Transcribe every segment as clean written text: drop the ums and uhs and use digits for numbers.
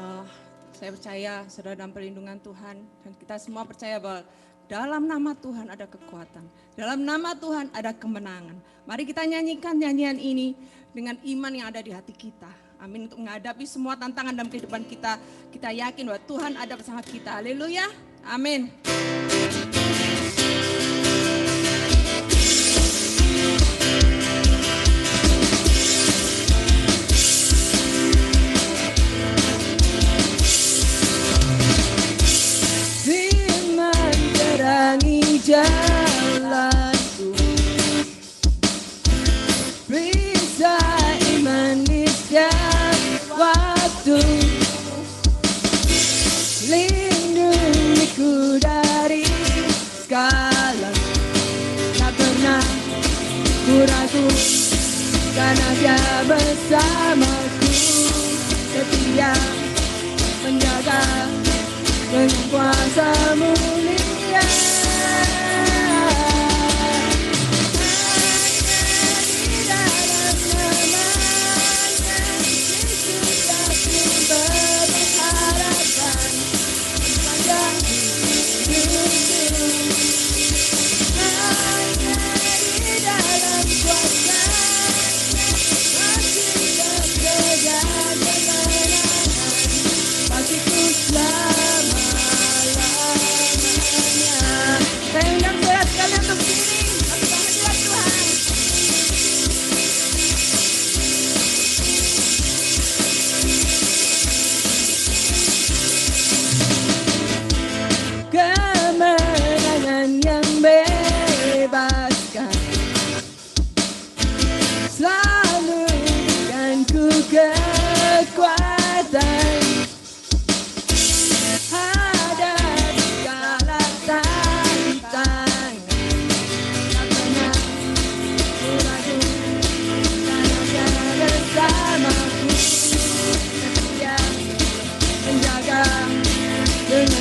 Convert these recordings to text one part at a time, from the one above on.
uh, saya percaya saudara dalam perlindungan Tuhan, dan kita semua percaya bahwa dalam nama Tuhan ada kekuatan, dalam nama Tuhan ada kemenangan. Mari kita nyanyikan nyanyian ini dengan iman yang ada di hati kita. Amin. Untuk menghadapi semua tantangan dalam kehidupan kita, kita yakin bahwa Tuhan ada bersama kita. Haleluya. Amin. Firman terangi jalanku, bisa iman di setiap waktu, lindungiku dari segala, tak pernah ku ragu, karena Dia bersamaku, setia menjaga dengan kuasa mulia.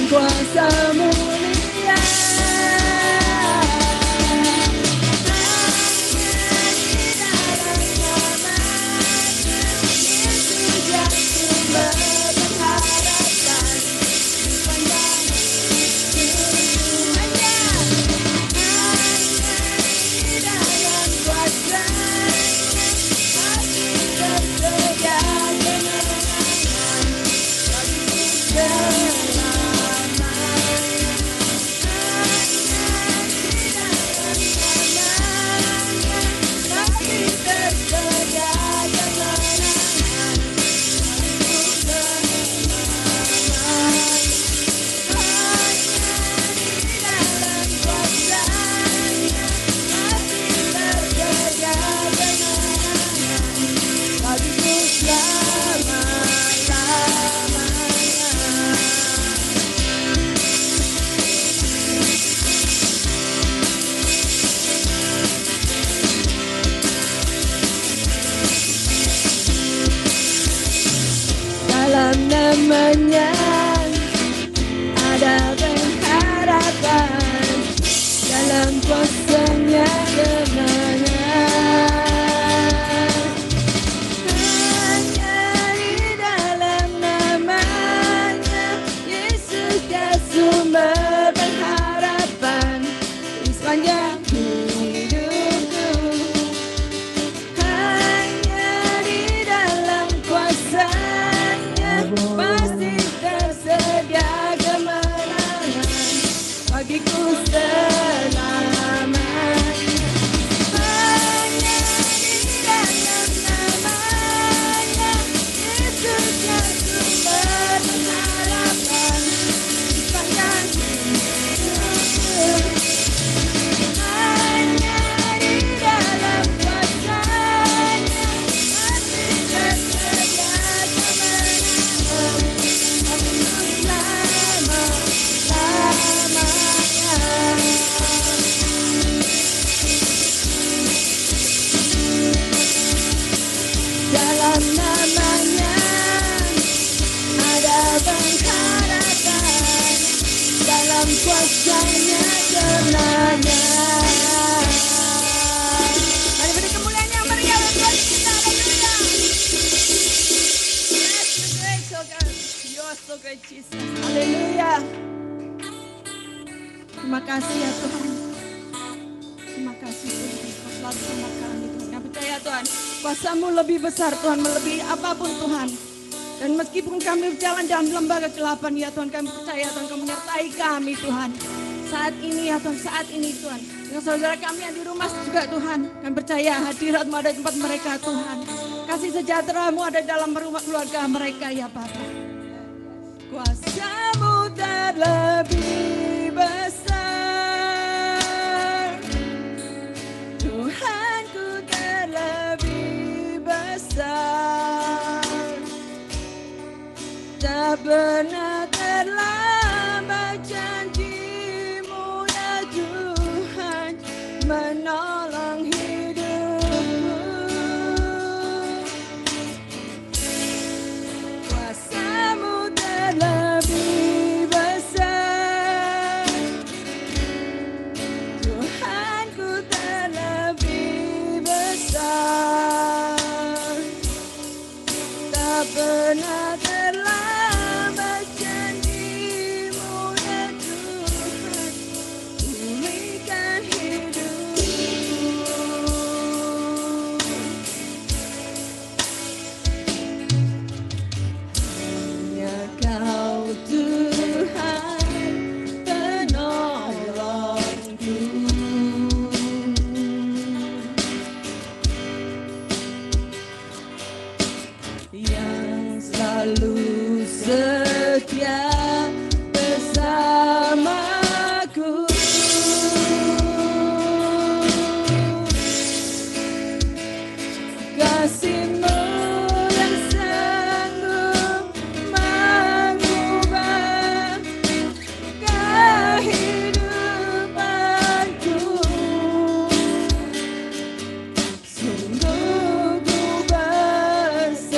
Kuasa mulia, di dalam nama-Nya Yesus yang sumber pengharapan sepanjang hidup. Hanya di dalam kuasa-Nya masih tersedia kemenangan bagiku. Namanya ada pengharapan, dalam kuasa-Nya kemenangan. Hanya di dalam nama-Nya Yesus ya sumber pengharapan di sepanjang hidupku. Hanya di dalam kuasa-Nya pasti tersedia kemenangan bagiku selamanya. Hanya di dalam nama-Nya Yesus yang sumber pengharapan sepanjang hidupku. Hanya di dalam kuasa-Nya pasti tersedia kemenangan. Dalam nama-Nya ada pengharapan, dalam kuasa-Nya kemenangan. Mari beri kemuliaan yang meriah buat Tuhan kita. Haleluya. Yes, so good. You are so good, Jesus. Haleluya. Terima kasih ya Tuhan. Terima kasih Tuhan. Kau selalu sama kami Tuhan. Kami percaya Tuhan, kuasa-Mu lebih besar Tuhan, melebihi apapun Tuhan. Dan meskipun kami berjalan dalam lembah kegelapan ya Tuhan, kami percaya Tuhan Kau menyertai kami Tuhan. Saat ini ya Tuhan, saat ini Tuhan. Dengan saudara kami yang di rumah juga Tuhan. Kami percaya hadirat-Mu ada di tempat mereka Tuhan. Kasih sejahtera-Mu ada dalam rumah keluarga mereka ya Bapa. Kuasa-Mu terlebih besar. Tuhanku terlebih besar. Tak pernah terlambat janji-Mu ya Tuhan menolong hidupku. Kuasa-Mu terlebih besar. Tuhanku terlebih besar. Tak pernah terlambat janji-Mu ya Tuhan pulihkan hidupku. Hanya Kau Tuhan penolongku. Yang selalu setia bersamaku. Kasih-Mu yang sanggup mengubah kehidupanku. Sungguh ku berserah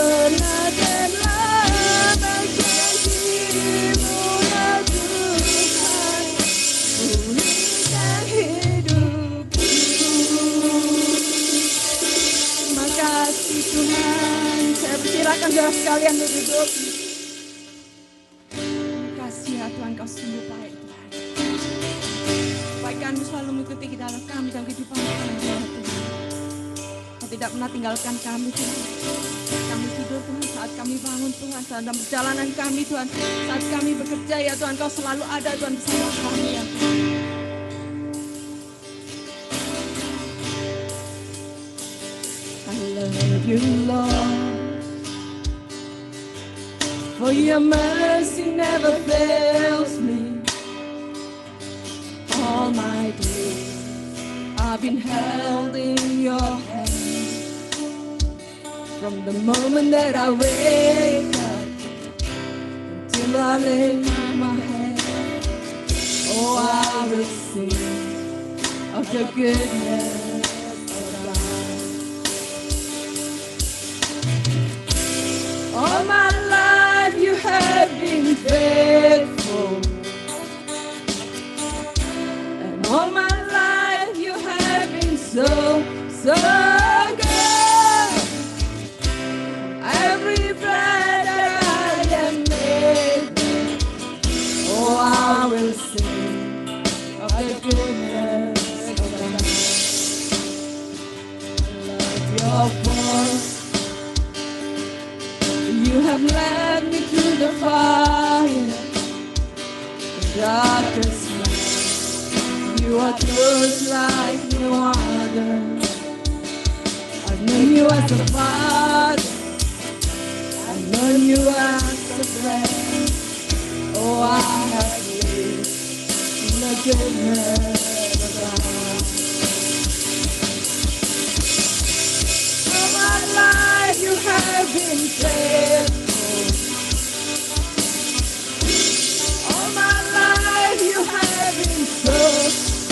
Kenakanlah janjimu ya Tuhan, pulihkan hidupku. Terima kasih Tuhan. Saya persilakan saudara sekalian duduk. Terima kasih ya Tuhan, Kau sungguh baik Tuhan. Kebaikan-Mu selalu mengikuti kita dalam kami dalam kehidupan kami ya Tuhan. Kau tidak pernah tinggalkan kami Tuhan. Saat kami tidur Tuhan, saat kami bangun Tuhan, saat dalam perjalanan kami Tuhan, saat kami bekerja ya Tuhan, Kau selalu ada Tuhan bersama kami ya Tuhan. I love you Lord, for your mercy never fails me. All my days I've been held in your hand. From the moment that I wake up until I lay my head, oh I will sing of the goodness of God. All my life you have been faithful, and all my life you have been so good. Every breath that I am making, oh I will sing of the goodness of God. I love your voice. You have led me through the fire, the darkest night. You are close like no other. I've known you as a father, I've known you as a friend. Oh, I have lived in the goodness of God. All my life you have been faithful. All my life you have been so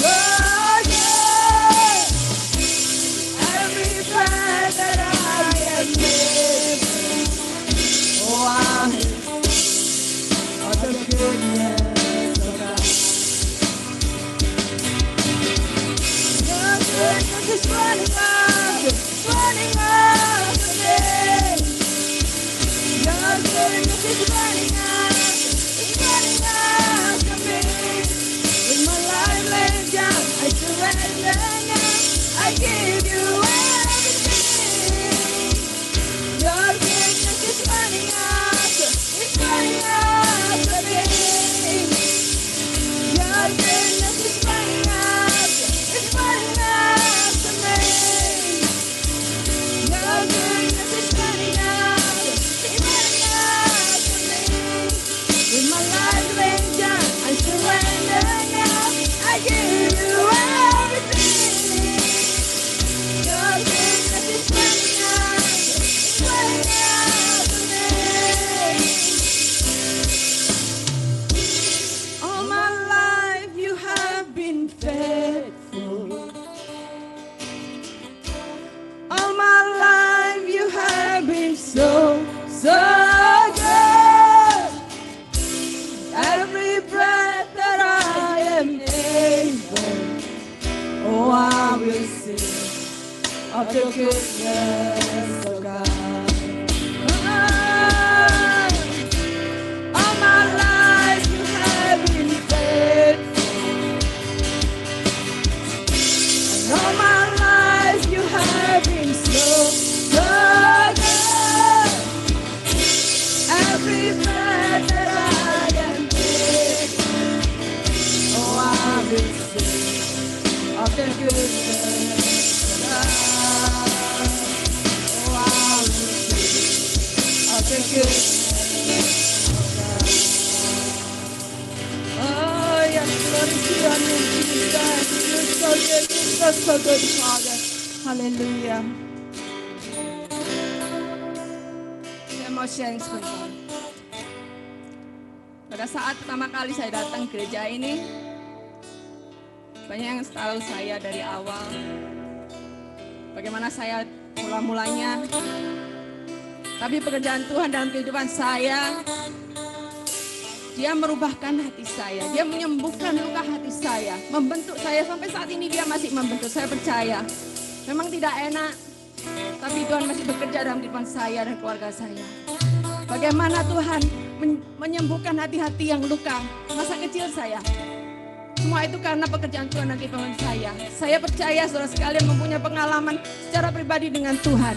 good. Every breath that I am living, oh I of the goodness of God. Your goodness is running after me. Your goodness is running after me. With my life laid down, I surrender now. I give you everything. Your goodness is running after me. Your goodness is running after me. Your goodness is running after me. With my life laid down, I surrender now. I give you everything. Your goodness is running after me. All my life you have been faithful. All my life you have been so good. Every breath that I am able, oh I will sing of the goodness of God. All my life you have been faithful, and all my life you have been so good. Every breath that I am taking, oh I will sing of the goodness of God. Oh I will sing of the goodness of God. Oh yes, glory to your name, Jesus. You're so good, you're so good, Father. Hallelujah. Saya mau sharing sebentar. Pada saat pertama kali saya datang gereja ini, banyak yang tahu saya dari awal. Bagaimana saya mulanya Tapi pekerjaan Tuhan dalam kehidupan saya, Dia merubahkan hati saya. Dia menyembuhkan luka hati saya. Membentuk saya sampai saat ini Dia masih membentuk. Saya percaya. Memang tidak enak. Tapi Tuhan masih bekerja dalam kehidupan saya dan keluarga saya. Bagaimana Tuhan menyembuhkan hati-hati yang luka masa kecil saya. Semua itu karena pekerjaan Tuhan dan kehidupan saya. Saya percaya saudara sekalian mempunyai pengalaman secara pribadi dengan Tuhan.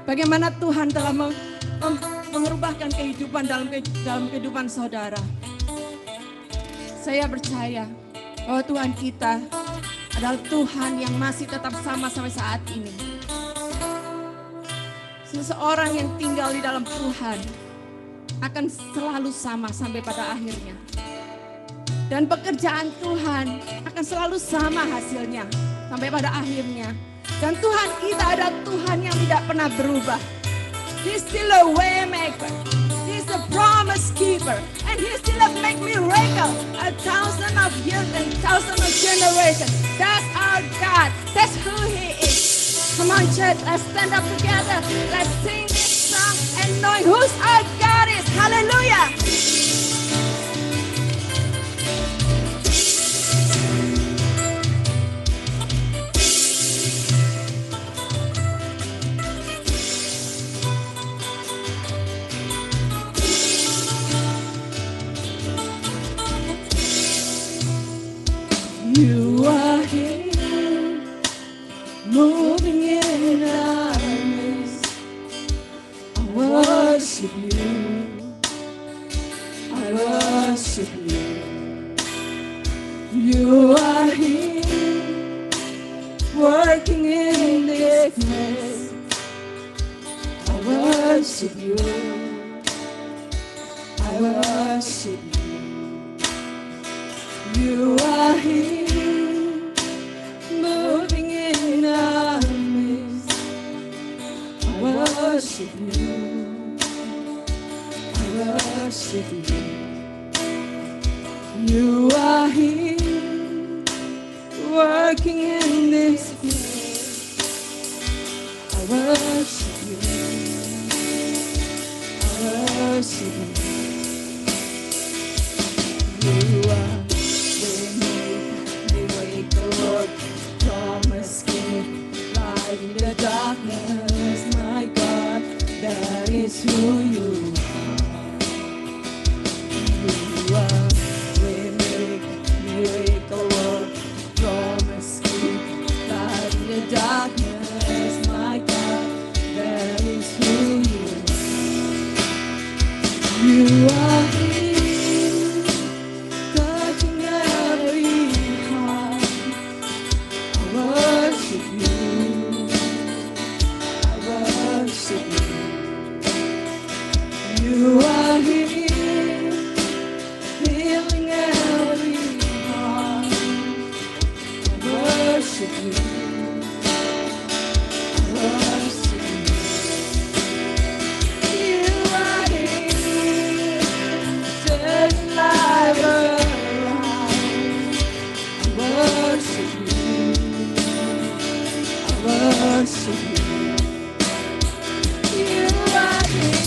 Bagaimana Tuhan telah mengubahkan kehidupan dalam kehidupan saudara. Saya percaya bahwa Tuhan kita adalah Tuhan yang masih tetap sama sampai saat ini. Seseorang yang tinggal di dalam Tuhan akan selalu sama sampai pada akhirnya. Dan pekerjaan Tuhan akan selalu sama hasilnya sampai pada akhirnya. Dan Tuhan kita adalah Tuhan yang tidak pernah berubah. He's still a way maker. He's a promise keeper. And He still make miracle 1,000 of years and 1,000 of generations. That's our God. That's who He is. Come on church, let's stand up together. Let's sing this song and knowing whose our God is. Hallelujah. You are here, moving in our midst. I worship you. I worship you. You are here, working in this place. I worship you. I worship you. You are here, moving in our midst. I worship you. I worship you. You are here, working in this place. I worship you. I worship you. You are light in the darkness, my God, that is who you are. You are miracle work, promise keep, light in the darkness, my God, that is who you are. You are here, touching every heart. I worship you. You are here, healing every heart. I worship you. I worship you. You are here, turning life around. I worship you. I worship you. You are here.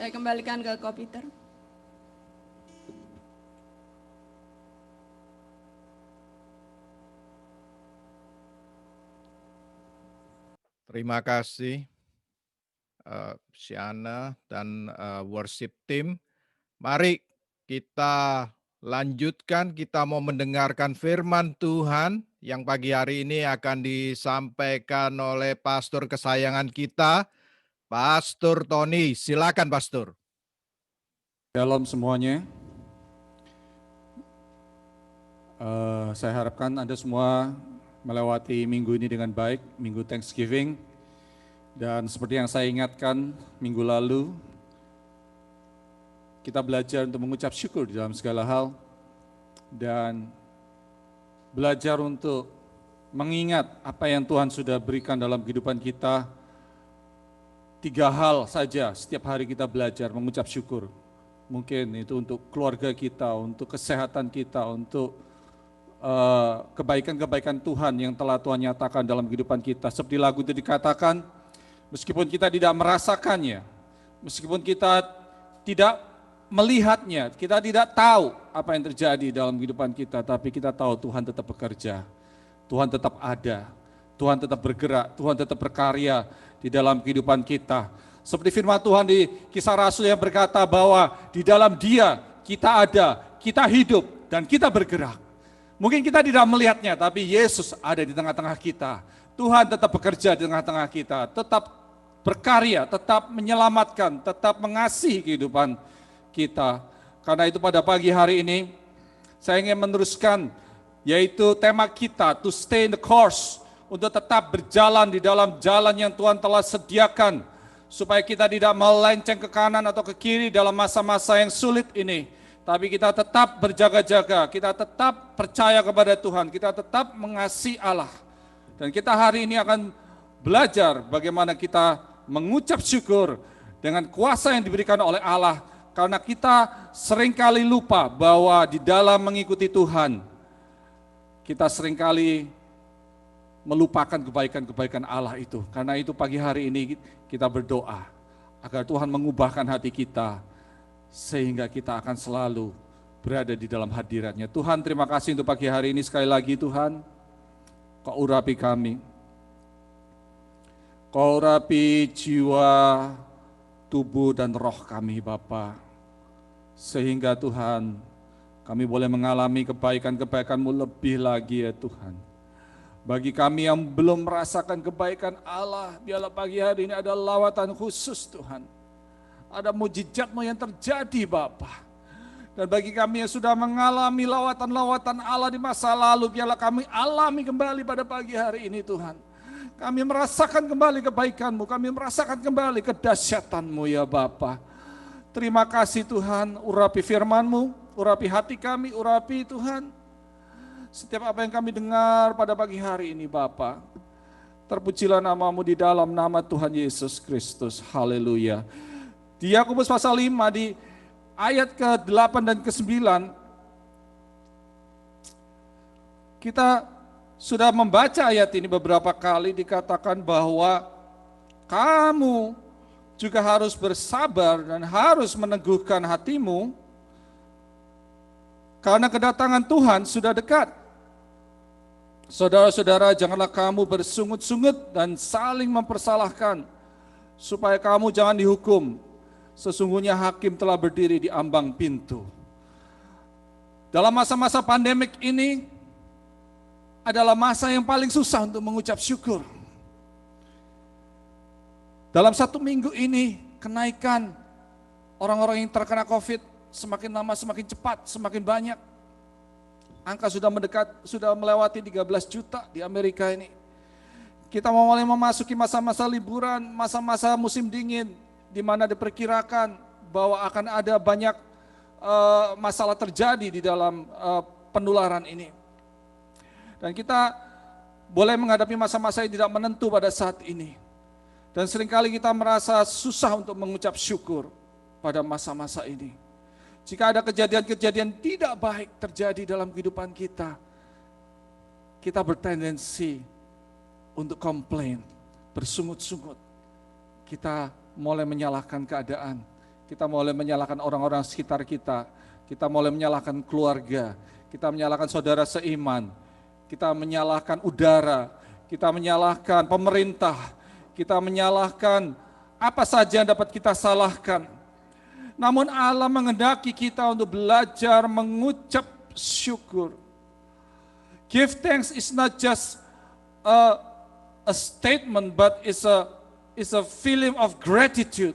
Saya kembalikan ke Ko Peter. Terima kasih Siana dan worship team. Mari kita lanjutkan, kita mau mendengarkan firman Tuhan yang pagi hari ini akan disampaikan oleh pastor kesayangan kita, Pastor Tony. Silakan Pastor. Shalom semuanya. Saya harapkan Anda semua melewati minggu ini dengan baik, minggu Thanksgiving. Dan seperti yang saya ingatkan minggu lalu, kita belajar untuk mengucap syukur di dalam segala hal. Dan belajar untuk mengingat apa yang Tuhan sudah berikan dalam kehidupan kita. 3 hal saja setiap hari kita belajar mengucap syukur. Mungkin itu untuk keluarga kita, untuk kesehatan kita, untuk kebaikan-kebaikan Tuhan yang telah Tuhan nyatakan dalam kehidupan kita. Seperti lagu itu dikatakan, meskipun kita tidak merasakannya, meskipun kita tidak melihatnya, kita tidak tahu apa yang terjadi dalam kehidupan kita, tapi kita tahu Tuhan tetap bekerja, Tuhan tetap ada, Tuhan tetap bergerak, Tuhan tetap berkarya di dalam kehidupan kita. Seperti firman Tuhan di Kisah Rasul yang berkata bahwa di dalam Dia kita ada, kita hidup, dan kita bergerak. Mungkin kita tidak melihatnya, tapi Yesus ada di tengah-tengah kita. Tuhan tetap bekerja di tengah-tengah kita, tetap berkarya, tetap menyelamatkan, tetap mengasihi kehidupan kita. Karena itu pada pagi hari ini, saya ingin meneruskan, yaitu tema kita, to stay in the course, untuk tetap berjalan di dalam jalan yang Tuhan telah sediakan, supaya kita tidak melenceng ke kanan atau ke kiri dalam masa-masa yang sulit ini. Tapi kita tetap berjaga-jaga, kita tetap percaya kepada Tuhan, kita tetap mengasihi Allah. Dan kita hari ini akan belajar bagaimana kita mengucap syukur dengan kuasa yang diberikan oleh Allah. Karena kita seringkali lupa bahwa di dalam mengikuti Tuhan, kita seringkali melupakan kebaikan-kebaikan Allah itu. Karena itu pagi hari ini kita berdoa agar Tuhan mengubahkan hati kita, sehingga kita akan selalu berada di dalam hadirat-Nya. Tuhan, terima kasih untuk pagi hari ini sekali lagi Tuhan. Kau urapi kami. Kau urapi jiwa, tubuh dan roh kami Bapa. Sehingga Tuhan, kami boleh mengalami kebaikan-kebaikan-Mu lebih lagi ya Tuhan. Bagi kami yang belum merasakan kebaikan Allah, biarlah pagi hari ini ada lawatan khusus Tuhan. Ada mujizat-Mu yang terjadi Bapa. Dan bagi kami yang sudah mengalami lawatan-lawatan Allah di masa lalu, biarlah kami alami kembali pada pagi hari ini Tuhan. Kami merasakan kembali kebaikan-Mu, kami merasakan kembali kedahsyatan-Mu ya Bapa. Terima kasih Tuhan, urapi firman-Mu, urapi hati kami, urapi Tuhan. Setiap apa yang kami dengar pada pagi hari ini Bapa. Terpujilah nama-Mu di dalam nama Tuhan Yesus Kristus. Haleluya. Di Yakobus pasal 5 di ayat ke-8 dan ke-9, kita sudah membaca ayat ini beberapa kali, dikatakan bahwa kamu juga harus bersabar dan harus meneguhkan hatimu, karena kedatangan Tuhan sudah dekat. Saudara-saudara, janganlah kamu bersungut-sungut dan saling mempersalahkan, supaya kamu jangan dihukum. Sesungguhnya hakim telah berdiri di ambang pintu. Dalam masa-masa pandemik ini adalah masa yang paling susah untuk mengucap syukur. Dalam 1 minggu ini kenaikan orang-orang yang terkena COVID semakin lama semakin cepat, semakin banyak. Angka sudah melewati 13 juta di Amerika ini. Kita mau mulai memasuki masa-masa liburan, masa-masa musim dingin, di mana diperkirakan bahwa akan ada banyak masalah terjadi di dalam penularan ini. Dan kita boleh menghadapi masa-masa yang tidak menentu pada saat ini. Dan seringkali kita merasa susah untuk mengucap syukur pada masa-masa ini. Jika ada kejadian-kejadian tidak baik terjadi dalam kehidupan kita, kita bertendensi untuk komplain, bersungut-sungut. Kita mulai menyalahkan keadaan, kita mulai menyalahkan orang-orang sekitar kita mulai menyalahkan keluarga, kita menyalahkan saudara seiman, kita menyalahkan udara, kita menyalahkan pemerintah, kita menyalahkan apa saja yang dapat kita salahkan. Namun Allah menghendaki kita untuk belajar mengucap syukur. Give thanks is not just a statement, but it's a feeling of gratitude.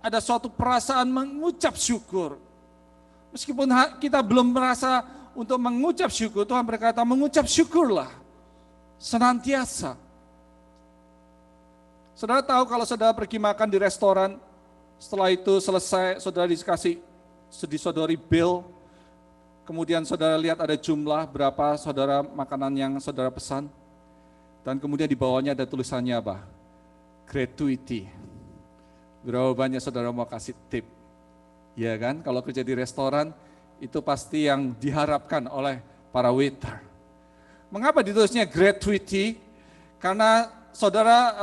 Ada suatu perasaan mengucap syukur. Meskipun kita belum merasa untuk mengucap syukur, Tuhan berkata mengucap syukurlah senantiasa. Saudara tahu kalau saudara pergi makan di restoran, setelah itu selesai saudara disodori bill, kemudian saudara lihat ada jumlah berapa saudara makanan yang saudara pesan, dan kemudian di bawahnya ada tulisannya apa? Gratuity. Berapa banyak saudara mau kasih tip? Ya kan, kalau kerja di restoran, itu pasti yang diharapkan oleh para waiter. Mengapa ditulisnya gratuity? Karena saudara,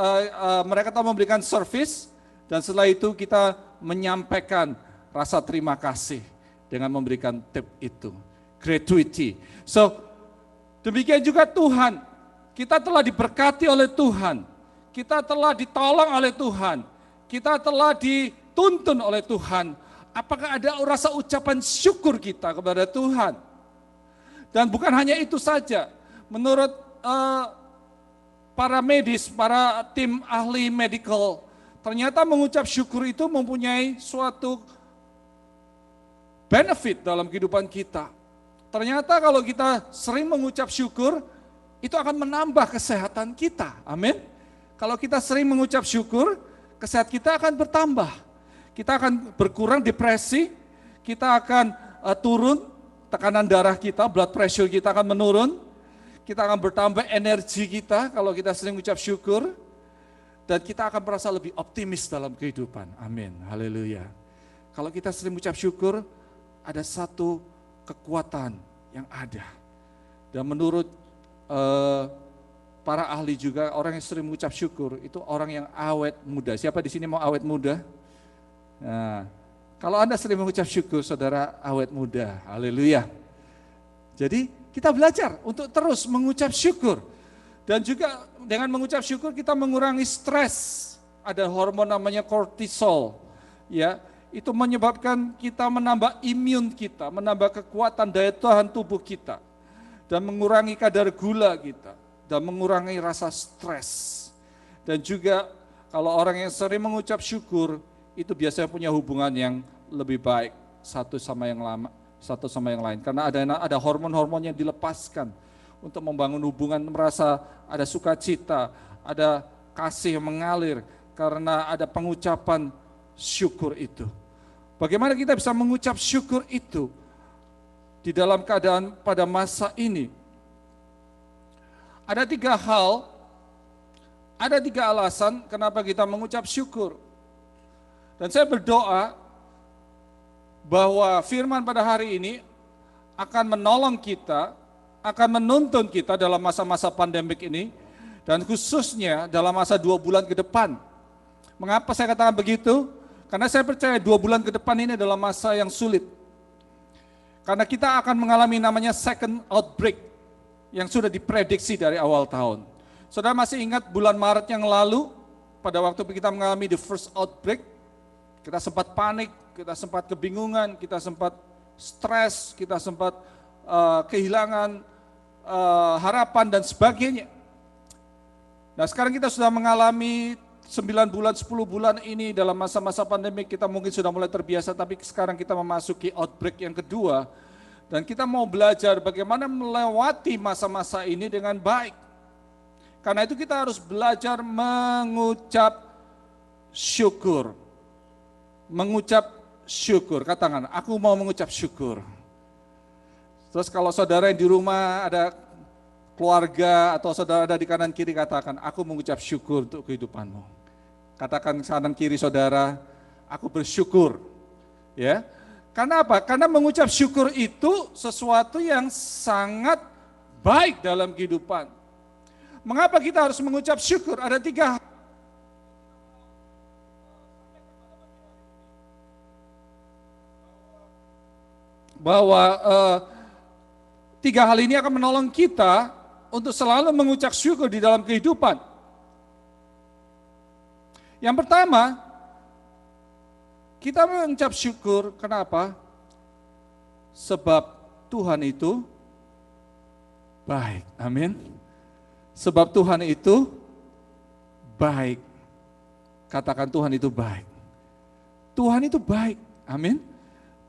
mereka telah memberikan service, dan setelah itu kita menyampaikan rasa terima kasih dengan memberikan tip itu. Gratuity. So, demikian juga Tuhan. Kita telah diberkati oleh Tuhan. Kita telah ditolong oleh Tuhan. Kita telah dituntun oleh Tuhan. Apakah ada rasa ucapan syukur kita kepada Tuhan? Dan bukan hanya itu saja. Menurut para medis, para tim ahli medical, ternyata mengucap syukur itu mempunyai suatu benefit dalam kehidupan kita. Ternyata kalau kita sering mengucap syukur, itu akan menambah kesehatan kita. Amin. Kalau kita sering mengucap syukur, kesehatan kita akan bertambah. Kita akan berkurang depresi, kita akan turun tekanan darah kita, blood pressure kita akan menurun, kita akan bertambah energi kita kalau kita sering mengucap syukur, dan kita akan merasa lebih optimis dalam kehidupan. Amin. Haleluya. Kalau kita sering mengucap syukur, ada satu kekuatan yang ada. Dan menurut para ahli juga, orang yang sering mengucap syukur itu orang yang awet muda. Siapa di sini mau awet muda? Nah, kalau Anda sering mengucap syukur, saudara awet muda. Haleluya. Jadi kita belajar untuk terus mengucap syukur. Dan juga dengan mengucap syukur kita mengurangi stres. Ada hormon namanya kortisol. Ya, itu menyebabkan kita menambah imun kita, menambah kekuatan daya tahan tubuh kita. Dan mengurangi kadar gula kita. Dan mengurangi rasa stres. Dan juga kalau orang yang sering mengucap syukur, itu biasanya punya hubungan yang lebih baik satu sama yang lain. Karena ada hormon-hormon yang dilepaskan untuk membangun hubungan, merasa ada sukacita, ada kasih yang mengalir karena ada pengucapan syukur itu. Bagaimana kita bisa mengucap syukur itu di dalam keadaan pada masa ini? Ada 3 hal, ada 3 alasan kenapa kita mengucap syukur. Dan saya berdoa bahwa firman pada hari ini akan menolong kita, akan menuntun kita dalam masa-masa pandemik ini, dan khususnya dalam masa 2 bulan ke depan. Mengapa saya katakan begitu? Karena saya percaya 2 bulan ke depan ini adalah masa yang sulit. Karena kita akan mengalami namanya second outbreak, yang sudah diprediksi dari awal tahun. Saudara masih ingat bulan Maret yang lalu, pada waktu kita mengalami the first outbreak, kita sempat panik, kita sempat kebingungan, kita sempat stres, kita sempat kehilangan harapan dan sebagainya. Nah sekarang kita sudah mengalami 9 bulan, 10 bulan ini dalam masa-masa pandemik, kita mungkin sudah mulai terbiasa, tapi sekarang kita memasuki outbreak yang kedua, dan kita mau belajar bagaimana melewati masa-masa ini dengan baik. Karena itu kita harus belajar mengucap syukur. Mengucap syukur, katakan, aku mau mengucap syukur. Terus kalau saudara yang di rumah ada keluarga atau saudara ada di kanan kiri, katakan, aku mengucap syukur untuk kehidupanmu. Katakan kanan kiri saudara, aku bersyukur. Ya. Karena apa? Karena mengucap syukur itu sesuatu yang sangat baik dalam kehidupan. Mengapa kita harus mengucap syukur? Ada 3 hal. bahwa tiga hal ini akan menolong kita untuk selalu mengucap syukur di dalam kehidupan. Yang pertama, kita mengucap syukur, kenapa? Sebab Tuhan itu baik, amin. Sebab Tuhan itu baik. Katakan Tuhan itu baik. Tuhan itu baik, amin.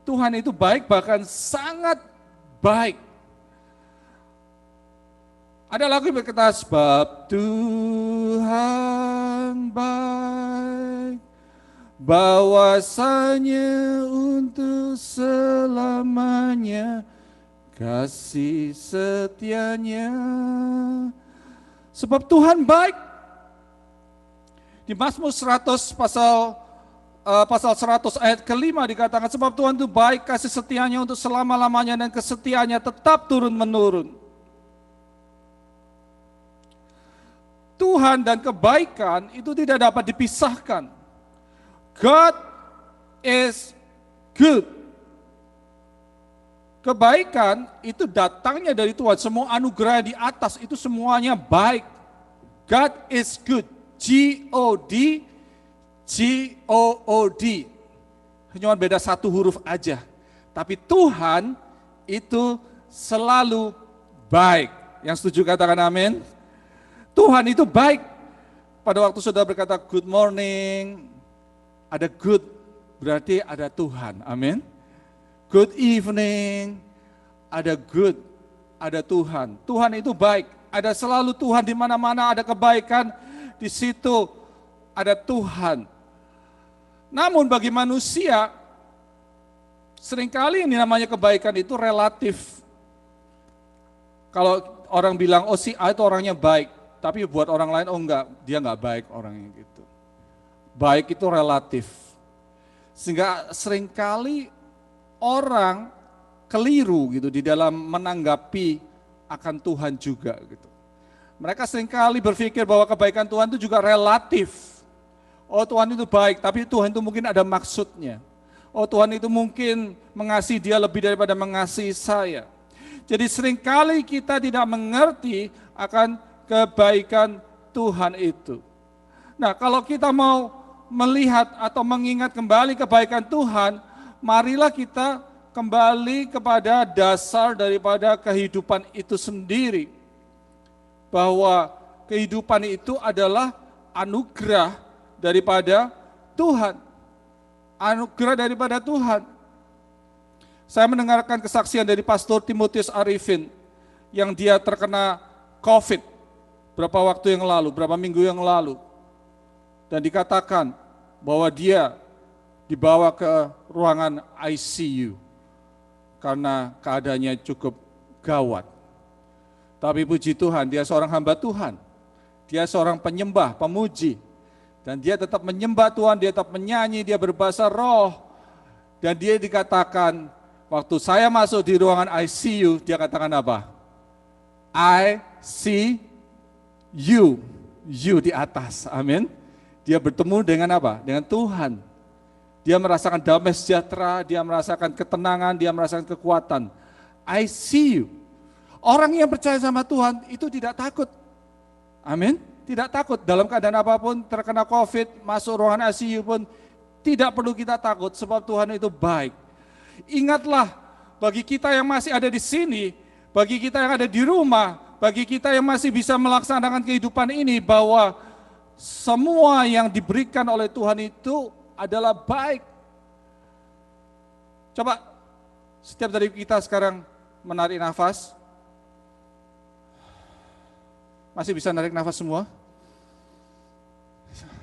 Tuhan itu baik, bahkan sangat baik. Ada lagu yang berkata, sebab Tuhan baik, bahwasanya untuk selamanya kasih setianya. Sebab Tuhan baik. Di Mazmur 100 pasal 100 ayat kelima dikatakan, sebab Tuhan itu baik, kasih setianya untuk selama-lamanya dan kesetiaannya tetap turun-menurun. Tuhan dan kebaikan itu tidak dapat dipisahkan. God is good. Kebaikan itu datangnya dari Tuhan. Semua anugerah di atas itu semuanya baik. God is good. G-O-D, G-O-O-D. Cuma beda satu huruf aja. Tapi Tuhan itu selalu baik. Yang setuju katakan amin. Tuhan itu baik. Pada waktu saudara berkata good morning, ada good, berarti ada Tuhan, amin. Good evening, ada good, ada Tuhan. Tuhan itu baik, ada selalu Tuhan di mana-mana, ada kebaikan, di situ ada Tuhan. Namun bagi manusia, seringkali ini namanya kebaikan itu relatif. Kalau orang bilang, oh si A itu orangnya baik, tapi buat orang lain, oh enggak, dia enggak baik orangnya gitu. Baik itu relatif. Sehingga seringkali orang keliru gitu di dalam menanggapi akan Tuhan juga gitu. Mereka seringkali berpikir bahwa kebaikan Tuhan itu juga relatif. Oh Tuhan itu baik, tapi Tuhan itu mungkin ada maksudnya. Oh Tuhan itu mungkin mengasihi dia lebih daripada mengasihi saya. Jadi seringkali kita tidak mengerti akan kebaikan Tuhan itu. Nah, kalau kita mau melihat atau mengingat kembali kebaikan Tuhan, marilah kita kembali kepada dasar daripada kehidupan itu sendiri. Bahwa kehidupan itu adalah anugerah daripada Tuhan. Anugerah daripada Tuhan. Saya mendengarkan kesaksian dari Pastor Timotius Arifin yang dia terkena COVID berapa waktu yang lalu, berapa minggu yang lalu. Dan dikatakan bahwa dia dibawa ke ruangan ICU karena keadaannya cukup gawat. Tapi puji Tuhan, dia seorang hamba Tuhan. Dia seorang penyembah, pemuji. Dan dia tetap menyembah Tuhan, dia tetap menyanyi, dia berbahasa roh. Dan dia dikatakan, waktu saya masuk di ruangan ICU, dia katakan apa? I see you di atas, amin. Dia bertemu dengan apa? Dengan Tuhan. Dia merasakan damai sejahtera, dia merasakan ketenangan, dia merasakan kekuatan. I see you. Orang yang percaya sama Tuhan itu tidak takut, amin. Tidak takut dalam keadaan apapun, terkena COVID, masuk ruangan ICU pun tidak perlu kita takut sebab Tuhan itu baik. Ingatlah, bagi kita yang masih ada di sini, bagi kita yang ada di rumah, bagi kita yang masih bisa melaksanakan kehidupan ini, bahwa semua yang diberikan oleh Tuhan itu adalah baik. Coba setiap dari kita sekarang menarik nafas. Masih bisa narik nafas semua?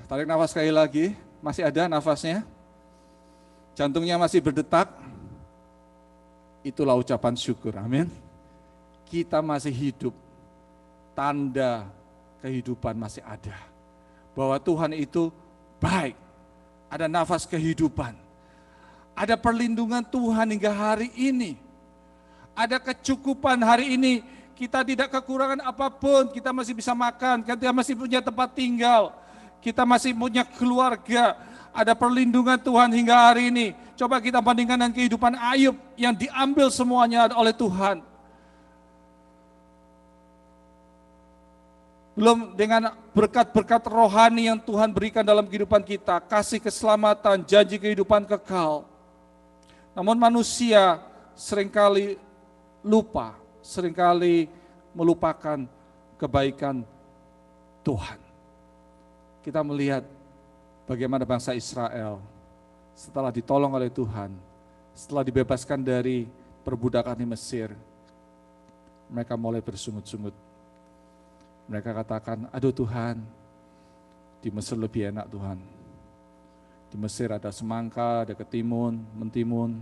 Tarik nafas sekali lagi, masih ada nafasnya? Jantungnya masih berdetak? Itulah ucapan syukur, amin. Kita masih hidup, tanda kehidupan masih ada. Bahwa Tuhan itu baik, ada nafas kehidupan. Ada perlindungan Tuhan hingga hari ini. Ada kecukupan hari ini, kita tidak kekurangan apapun, kita masih bisa makan, kita masih punya tempat tinggal, kita masih punya keluarga, ada perlindungan Tuhan hingga hari ini. Coba kita bandingkan dengan kehidupan Ayub yang diambil semuanya oleh Tuhan. Belum dengan berkat-berkat rohani yang Tuhan berikan dalam kehidupan kita, kasih keselamatan, janji kehidupan kekal. Namun manusia seringkali lupa, seringkali melupakan kebaikan Tuhan. Kita melihat bagaimana bangsa Israel setelah ditolong oleh Tuhan, setelah dibebaskan dari perbudakan di Mesir, mereka mulai bersungut-sungut. Mereka katakan, aduh Tuhan, di Mesir lebih enak Tuhan. Di Mesir ada semangka, ada ketimun, mentimun.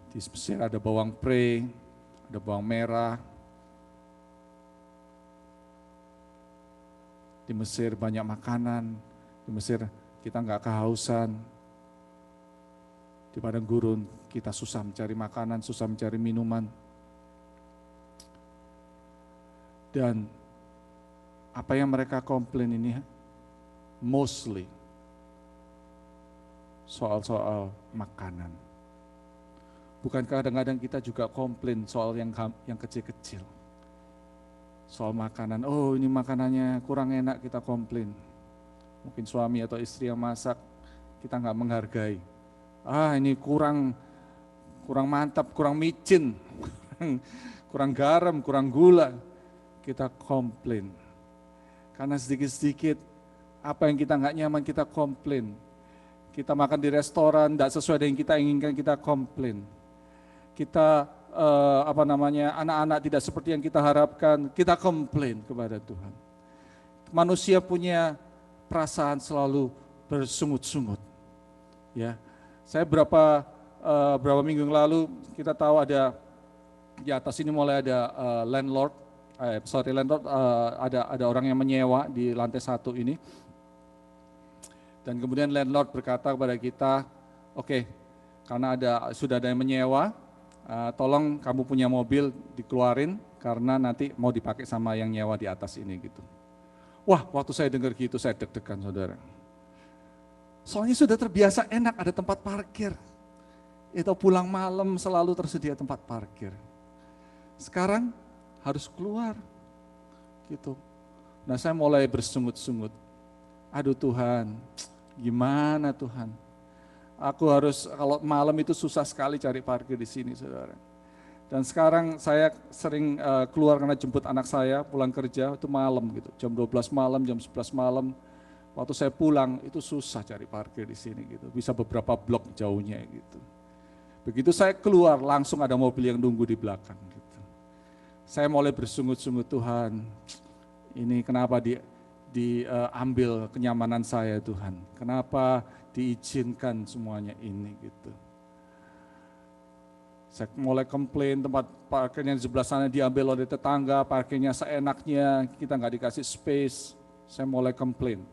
Di Mesir ada bawang pre, ada bawang merah. Di Mesir banyak makanan, di Mesir kita nggak kehausan. Di padang gurun kita susah mencari makanan, susah mencari minuman. Dan apa yang mereka komplain ini mostly soal-soal makanan. Bukan kadang-kadang kita juga komplain soal yang kecil-kecil. Soal makanan, oh ini makanannya kurang enak, kita komplain. Mungkin suami atau istri yang masak, kita nggak menghargai. Ah ini kurang mantap, kurang micin, kurang garam, kurang gula. Kita komplain. Karena sedikit-sedikit apa yang kita nggak nyaman kita komplain. Kita makan di restoran, tidak sesuai dengan yang kita inginkan, kita komplain. Kita anak-anak tidak seperti yang kita harapkan, kita komplain kepada Tuhan. Manusia punya perasaan selalu bersungut-sungut. Ya, saya berapa minggu yang lalu kita tahu ada di atas ini mulai ada landlord, ada orang yang menyewa di lantai 1 ini. Dan kemudian landlord berkata kepada kita, oke, karena sudah ada yang menyewa, tolong kamu punya mobil dikeluarin karena nanti mau dipakai sama yang nyewa di atas ini gitu. Wah, waktu saya dengar gitu saya deg-degan saudara. Soalnya sudah terbiasa enak ada tempat parkir. Itu pulang malam selalu tersedia tempat parkir. Sekarang harus keluar gitu. Nah saya mulai bersungut-sungut. Aduh Tuhan, gimana Tuhan? Aku harus kalau malam itu susah sekali cari parkir di sini, saudara. Dan sekarang saya sering keluar karena jemput anak saya pulang kerja itu malam gitu, jam 12 malam, jam 11 malam. Waktu saya pulang itu susah cari parkir di sini gitu, bisa beberapa blok jauhnya gitu. Begitu saya keluar langsung ada mobil yang nunggu di belakang gitu. Saya mulai bersungut-sungut, Tuhan, ini kenapa diambil kenyamanan saya Tuhan, kenapa diizinkan semuanya ini gitu. Saya mulai komplain tempat parkirnya di sebelah sana diambil oleh tetangga, parkirnya seenaknya, kita nggak dikasih space. Saya mulai komplain.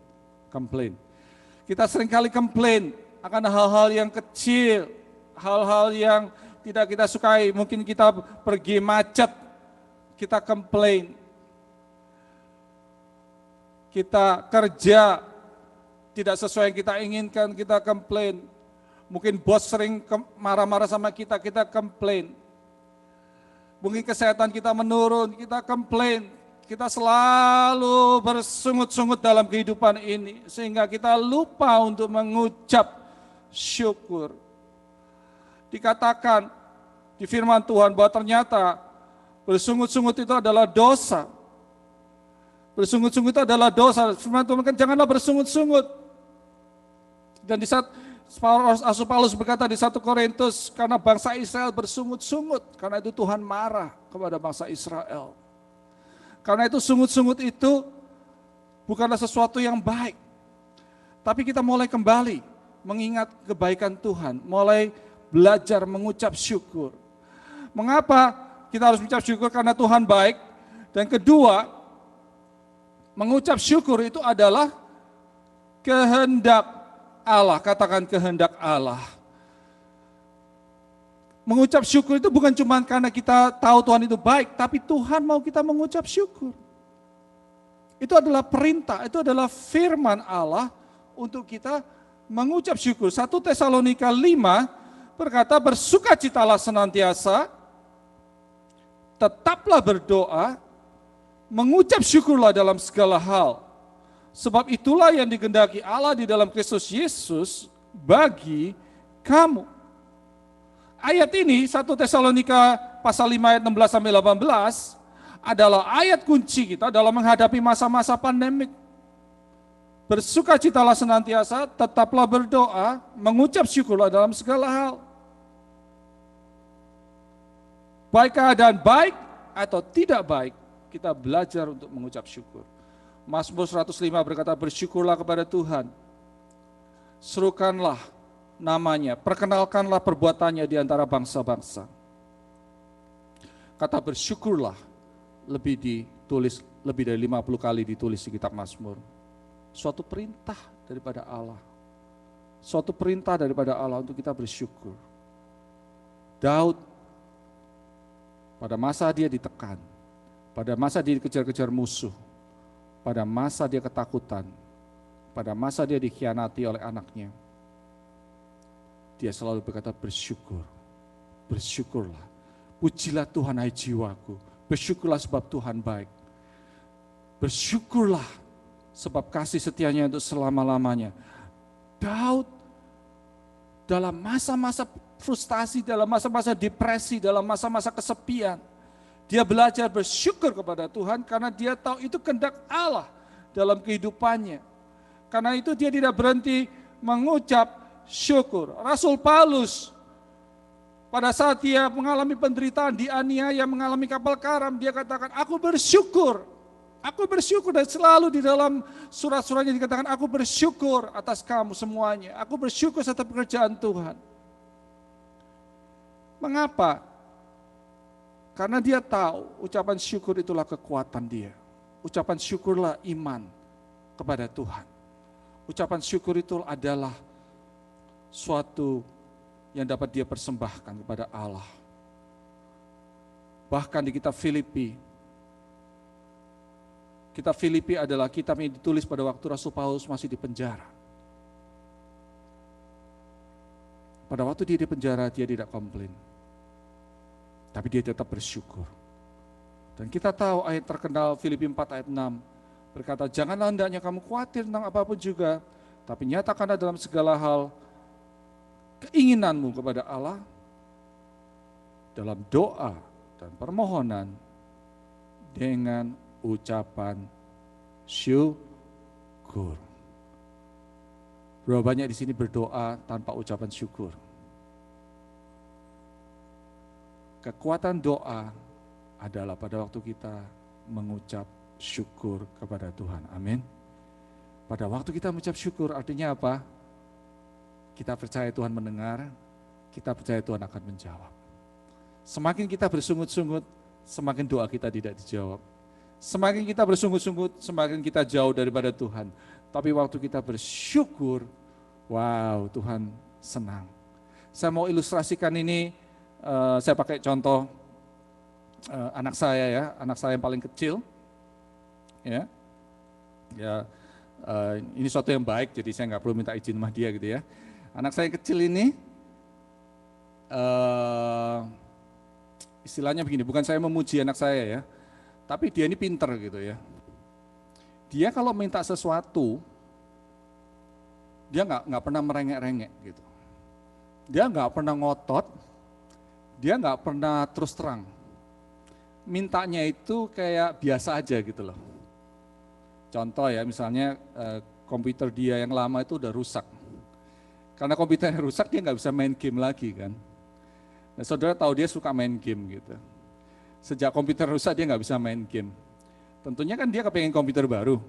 Kita seringkali komplain akan hal-hal yang kecil, hal-hal yang tidak kita sukai. Mungkin kita pergi macet, kita komplain. Kita kerja tidak sesuai yang kita inginkan, kita komplain. Mungkin bos sering marah-marah sama kita, kita komplain. Mungkin kesehatan kita menurun, kita komplain. Kita selalu bersungut-sungut dalam kehidupan ini, sehingga kita lupa untuk mengucap syukur. Dikatakan di firman Tuhan bahwa ternyata bersungut-sungut itu adalah dosa. Bersungut-sungut itu adalah dosa. Firman Tuhan kan janganlah bersungut-sungut. Dan di saat Rasul Paulus berkata di 1 Korintus, karena bangsa Israel bersungut-sungut, karena itu Tuhan marah kepada bangsa Israel. Karena itu sungut-sungut itu bukanlah sesuatu yang baik. Tapi kita mulai kembali mengingat kebaikan Tuhan, mulai belajar mengucap syukur. Mengapa kita harus mengucap syukur? Karena Tuhan baik. Dan kedua, mengucap syukur itu adalah kehendak Allah, katakan kehendak Allah. Mengucap syukur itu bukan cuma karena kita tahu Tuhan itu baik, tapi Tuhan mau kita mengucap syukur. Itu adalah perintah, itu adalah firman Allah untuk kita mengucap syukur. 1 Tesalonika 5 berkata, bersukacitalah senantiasa, tetaplah berdoa, mengucap syukurlah dalam segala hal. Sebab itulah yang dikehendaki Allah di dalam Kristus Yesus bagi kamu. Ayat ini 1 Tesalonika pasal 5 ayat 16 sampai 18 adalah ayat kunci kita dalam menghadapi masa-masa pandemik. Bersukacitalah senantiasa, tetaplah berdoa, mengucap syukurlah dalam segala hal. Baik keadaan baik atau tidak baik, kita belajar untuk mengucap syukur. Mazmur 105 berkata, bersyukurlah kepada Tuhan. Serukanlah namanya, perkenalkanlah perbuatannya di antara bangsa-bangsa. Kata bersyukurlah ditulis lebih dari 50 kali ditulis di kitab Mazmur. Suatu perintah daripada Allah. Suatu perintah daripada Allah untuk kita bersyukur. Daud pada masa dia ditekan, pada masa dia dikejar-kejar musuh, pada masa dia ketakutan, pada masa dia dikhianati oleh anaknya, dia selalu berkata bersyukur, bersyukurlah, pujilah Tuhan hai jiwaku, bersyukurlah sebab Tuhan baik, bersyukurlah sebab kasih setianya untuk selama-lamanya. Daud dalam masa-masa frustasi, dalam masa-masa depresi, dalam masa-masa kesepian, dia belajar bersyukur kepada Tuhan karena dia tahu itu kehendak Allah dalam kehidupannya. Karena itu dia tidak berhenti mengucap syukur. Rasul Paulus pada saat dia mengalami penderitaan, dianiaya, mengalami kapal karam, dia katakan, aku bersyukur, dan selalu di dalam surat-suratnya dikatakan, aku bersyukur atas kamu semuanya, aku bersyukur atas pekerjaan Tuhan. Mengapa? Karena dia tahu ucapan syukur itulah kekuatan dia. Ucapan syukurlah iman kepada Tuhan. Ucapan syukur itu adalah suatu yang dapat dia persembahkan kepada Allah. Bahkan di kitab Filipi adalah kitab yang ditulis pada waktu Rasul Paulus masih di penjara. Pada waktu dia di penjara, dia tidak komplain. Tapi dia tetap bersyukur. Dan kita tahu ayat terkenal Filipi 4 ayat 6 berkata, janganlah hendaknya kamu khawatir tentang apapun juga, tapi nyatakanlah dalam segala hal keinginanmu kepada Allah dalam doa dan permohonan dengan ucapan syukur. Berapa banyak di sini berdoa tanpa ucapan syukur? Kekuatan doa adalah pada waktu kita mengucap syukur kepada Tuhan. Amin. Pada waktu kita mengucap syukur artinya apa? Kita percaya Tuhan mendengar, kita percaya Tuhan akan menjawab. Semakin kita bersungut-sungut, semakin doa kita tidak dijawab. Semakin kita bersungut-sungut, semakin kita jauh daripada Tuhan. Tapi waktu kita bersyukur, wow, Tuhan senang. Saya mau ilustrasikan ini, saya pakai contoh anak saya yang paling kecil. Ini suatu yang baik, jadi saya nggak perlu minta izin sama dia gitu ya. Anak saya kecil ini, istilahnya begini, bukan saya memuji anak saya ya, tapi dia ini pinter gitu ya. Dia kalau minta sesuatu, dia nggak pernah merengek-rengek gitu. Dia nggak pernah ngotot, dia nggak pernah terus terang. Mintanya itu kayak biasa aja gitu loh. Contoh ya, misalnya komputer dia yang lama itu udah rusak. Karena komputernya rusak, dia nggak bisa main game lagi kan. Nah, saudara tahu dia suka main game gitu. Sejak komputer rusak dia nggak bisa main game. Tentunya kan dia kepengen komputer baru.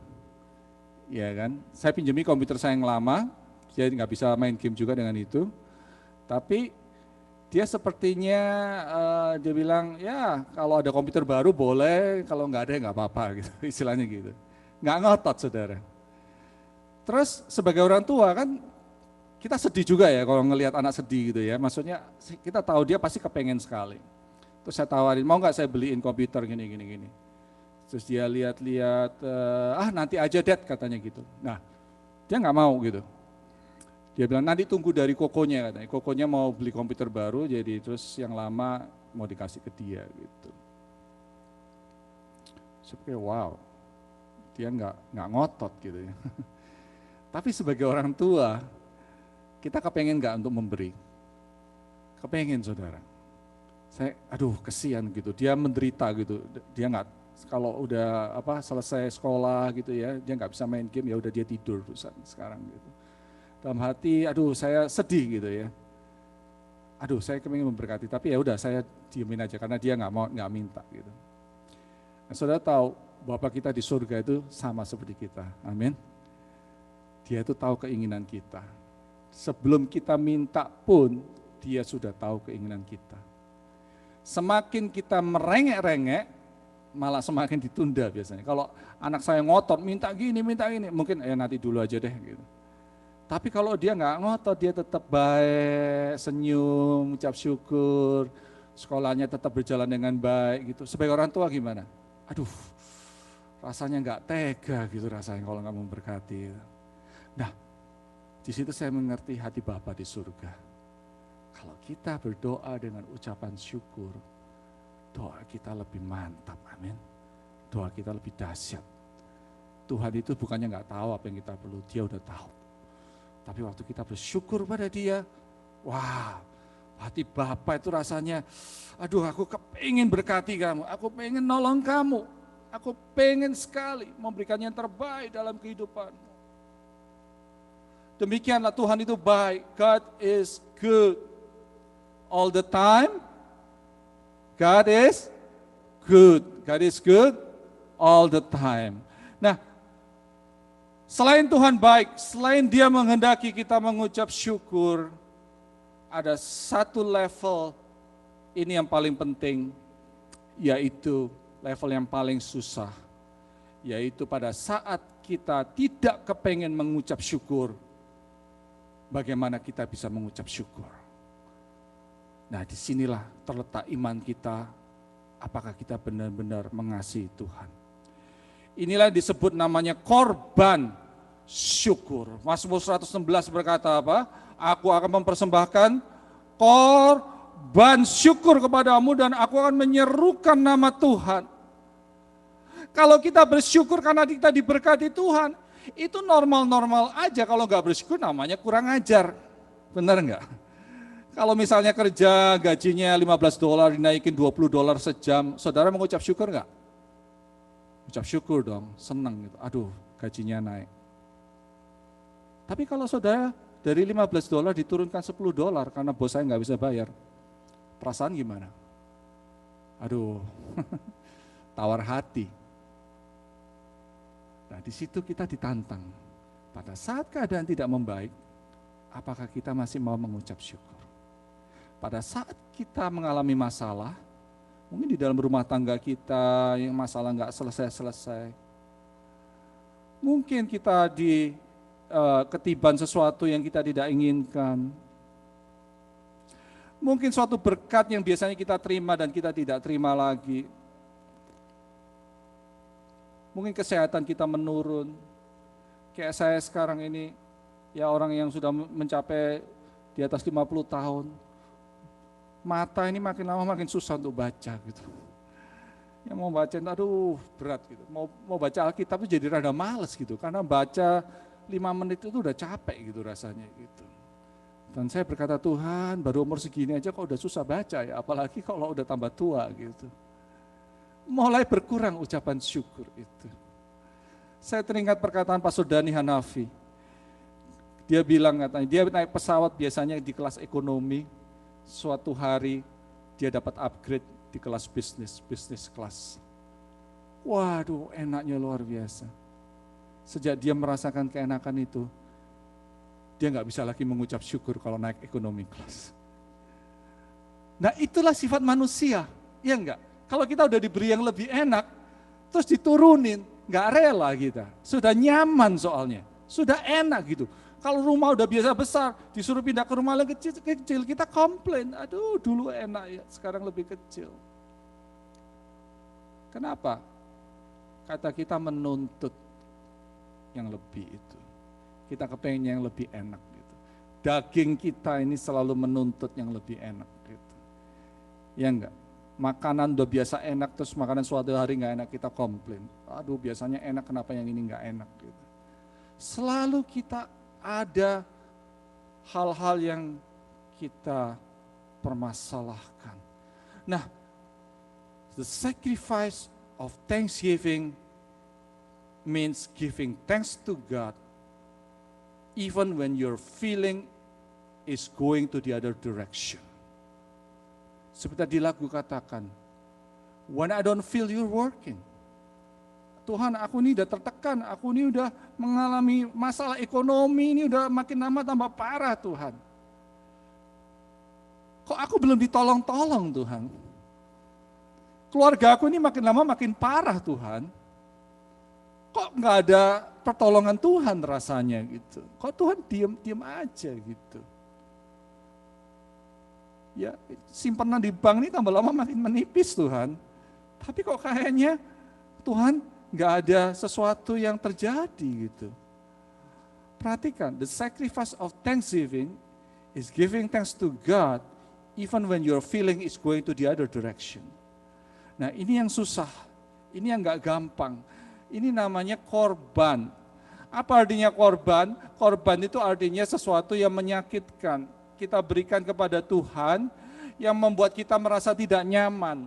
Ya kan, saya pinjami komputer saya yang lama, dia nggak bisa main game juga dengan itu. Tapi dia sepertinya dia bilang, ya kalau ada komputer baru boleh, kalau nggak ada ya nggak apa-apa gitu, istilahnya gitu. Nggak ngotot saudara. Terus sebagai orang tua kan kita sedih juga ya kalau ngelihat anak sedih gitu ya. Maksudnya kita tahu dia pasti kepengen sekali. Terus saya tawarin, mau nggak saya beliin komputer gini. Terus dia lihat-lihat, nanti aja Dad katanya gitu. Nah dia nggak mau gitu. Dia bilang nanti tunggu dari kokonya katanya. Kokonya mau beli komputer baru, jadi terus yang lama mau dikasih ke dia gitu. Seperti wow, dia nggak ngotot gitu ya. Tapi sebagai orang tua, kita kepengen nggak untuk memberi? Kepengen saudara. Aduh kesian gitu, dia menderita gitu. Dia nggak, kalau udah selesai sekolah gitu ya, dia nggak bisa main game, ya udah dia tidur sekarang gitu. Dalam hati, aduh saya sedih gitu ya. Aduh saya kepengen memberkati, tapi ya udah saya diemin aja karena dia nggak minta gitu. Nah, saudara tahu Bapa kita di surga itu sama seperti kita, amin. Dia itu tahu keinginan kita. Sebelum kita minta pun dia sudah tahu keinginan kita. Semakin kita merengek-rengek, malah semakin ditunda biasanya. Kalau anak saya ngotot minta gini, mungkin nanti dulu aja deh gitu. Tapi kalau dia nggak ngotot, dia tetap baik, senyum, ucap syukur, sekolahnya tetap berjalan dengan baik gitu. Sebagai orang tua gimana? Aduh, rasanya nggak tega gitu rasanya kalau nggak memberkati. Nah, di situ saya mengerti hati Bapa di surga. Kalau kita berdoa dengan ucapan syukur, doa kita lebih mantap, amin. Doa kita lebih dahsyat. Tuhan itu bukannya nggak tahu apa yang kita perlu, dia udah tahu. Tapi waktu kita bersyukur pada dia, wah, hati Bapa itu rasanya, aduh aku kepengen berkati kamu, aku pengen nolong kamu, aku pengen sekali memberikan yang terbaik dalam kehidupanmu. Demikianlah Tuhan itu baik, God is good all the time. God is good, God is good all the time. Nah, selain Tuhan baik, selain Dia menghendaki kita mengucap syukur, ada satu level ini yang paling penting, yaitu level yang paling susah, yaitu pada saat kita tidak kepengen mengucap syukur, bagaimana kita bisa mengucap syukur. Nah, disinilah terletak iman kita, apakah kita benar-benar mengasihi Tuhan. Inilah disebut namanya korban syukur. Mazmur 116 berkata apa? Aku akan mempersembahkan korban syukur kepadamu dan aku akan menyerukan nama Tuhan. Kalau kita bersyukur karena kita diberkati Tuhan, itu normal-normal aja. Kalau nggak bersyukur namanya kurang ajar. Benar nggak? Kalau misalnya kerja gajinya $15 dinaikin $20 sejam, saudara mengucap syukur nggak? Ucap syukur dong, senang gitu. Aduh, gajinya naik. Tapi kalau saudara dari $15 diturunkan $10 karena bos saya nggak bisa bayar, perasaan gimana? Aduh, tawar hati. Nah, di situ kita ditantang. Pada saat keadaan tidak membaik, apakah kita masih mau mengucap syukur? Pada saat kita mengalami masalah, mungkin di dalam rumah tangga kita yang masalah nggak selesai-selesai. Mungkin kita ketiban sesuatu yang kita tidak inginkan. Mungkin suatu berkat yang biasanya kita terima dan kita tidak terima lagi. Mungkin kesehatan kita menurun. Kayak saya sekarang ini, ya orang yang sudah mencapai di atas 50 tahun. Mata ini makin lama makin susah untuk baca gitu. Yang mau baca, aduh berat gitu. Mau baca Alkitab itu jadi rada males gitu. Karena baca 5 menit itu udah capek gitu rasanya gitu. Dan saya berkata, Tuhan baru umur segini aja kok udah susah baca ya. Apalagi kalau udah tambah tua gitu. Mulai berkurang ucapan syukur itu. Saya teringat perkataan Pastor Dhani Hanafi. Dia bilang katanya, dia naik pesawat biasanya di kelas ekonomi. Suatu hari dia dapat upgrade di kelas bisnis kelas. Waduh, enaknya luar biasa. Sejak dia merasakan keenakan itu, dia nggak bisa lagi mengucap syukur kalau naik ekonomi kelas. Nah, itulah sifat manusia, ya enggak? Kalau kita udah diberi yang lebih enak, terus diturunin, nggak rela kita. Sudah nyaman soalnya, sudah enak gitu. Kalau rumah udah biasa besar, disuruh pindah ke rumah yang kecil, kita komplain. Aduh, dulu enak ya, sekarang lebih kecil. Kenapa? Kata kita menuntut yang lebih itu. Kita kepengen yang lebih enak gitu. daging kita ini selalu menuntut yang lebih enak. Gitu. Ya enggak? Makanan udah biasa enak, terus makanan suatu hari nggak enak, kita komplain. Aduh biasanya enak, kenapa yang ini nggak enak? Gitu. Selalu kita ada hal-hal yang kita permasalahkan. Nah, the sacrifice of thanksgiving means giving thanks to God even when your feeling is going to the other direction. Seperti di lagu katakan, when I don't feel you working. Tuhan, aku ini udah tertekan, aku ini udah mengalami masalah ekonomi, ini udah makin lama tambah parah Tuhan. Kok aku belum ditolong-tolong Tuhan? Keluarga aku ini makin lama makin parah Tuhan. Kok nggak ada pertolongan Tuhan rasanya gitu? Kok Tuhan diam aja gitu? Ya simpanan di bank ini tambah lama makin menipis Tuhan. Tapi kok kayaknya Tuhan nggak ada sesuatu yang terjadi gitu. Perhatikan, the sacrifice of thanksgiving is giving thanks to God even when your feeling is going to the other direction. Nah ini yang susah, ini yang nggak gampang. Ini namanya korban. Apa artinya korban? Korban itu artinya sesuatu yang menyakitkan. Kita berikan kepada Tuhan yang membuat kita merasa tidak nyaman.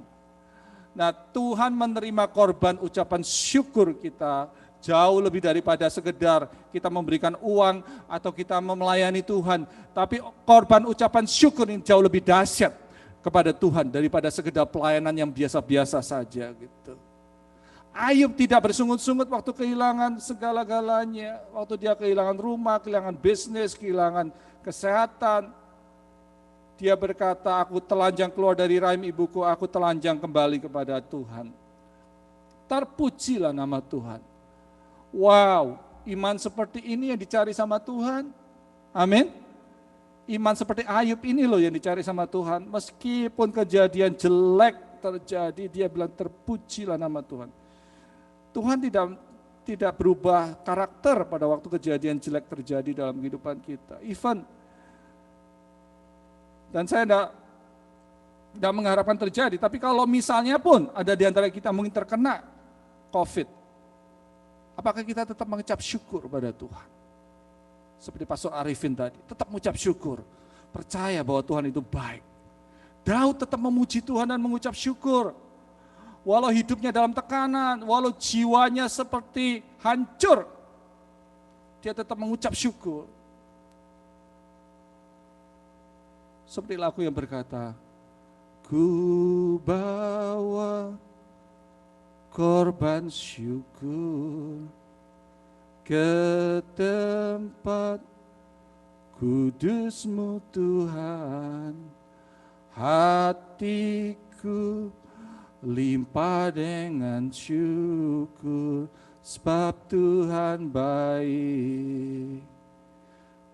Nah Tuhan menerima korban ucapan syukur kita jauh lebih daripada sekedar kita memberikan uang atau kita melayani Tuhan. Tapi korban ucapan syukur ini jauh lebih dahsyat kepada Tuhan daripada sekedar pelayanan yang biasa-biasa saja gitu. Ayub tidak bersungut-sungut waktu kehilangan segala-galanya. Waktu dia kehilangan rumah, kehilangan bisnis, kehilangan kesehatan. Dia berkata, aku telanjang keluar dari rahim ibuku, aku telanjang kembali kepada Tuhan. Terpujilah nama Tuhan. Wow, iman seperti ini yang dicari sama Tuhan. Amin. Iman seperti Ayub ini loh yang dicari sama Tuhan. Meskipun kejadian jelek terjadi, dia bilang terpujilah nama Tuhan. Tuhan tidak berubah karakter pada waktu kejadian jelek terjadi dalam kehidupan kita. Dan saya tidak mengharapkan terjadi, tapi kalau misalnya pun ada di antara kita mungkin terkena COVID, apakah kita tetap mengucap syukur pada Tuhan? Seperti Pastor Arifin tadi, tetap mengucap syukur, percaya bahwa Tuhan itu baik. Daud tetap memuji Tuhan dan mengucap syukur. Walau hidupnya dalam tekanan, walau jiwanya seperti hancur, dia tetap mengucap syukur. Seperti lagu yang berkata, ku bawa korban syukur ke tempat kudus-Mu Tuhan, hatiku limpah dengan syukur, sebab Tuhan baik.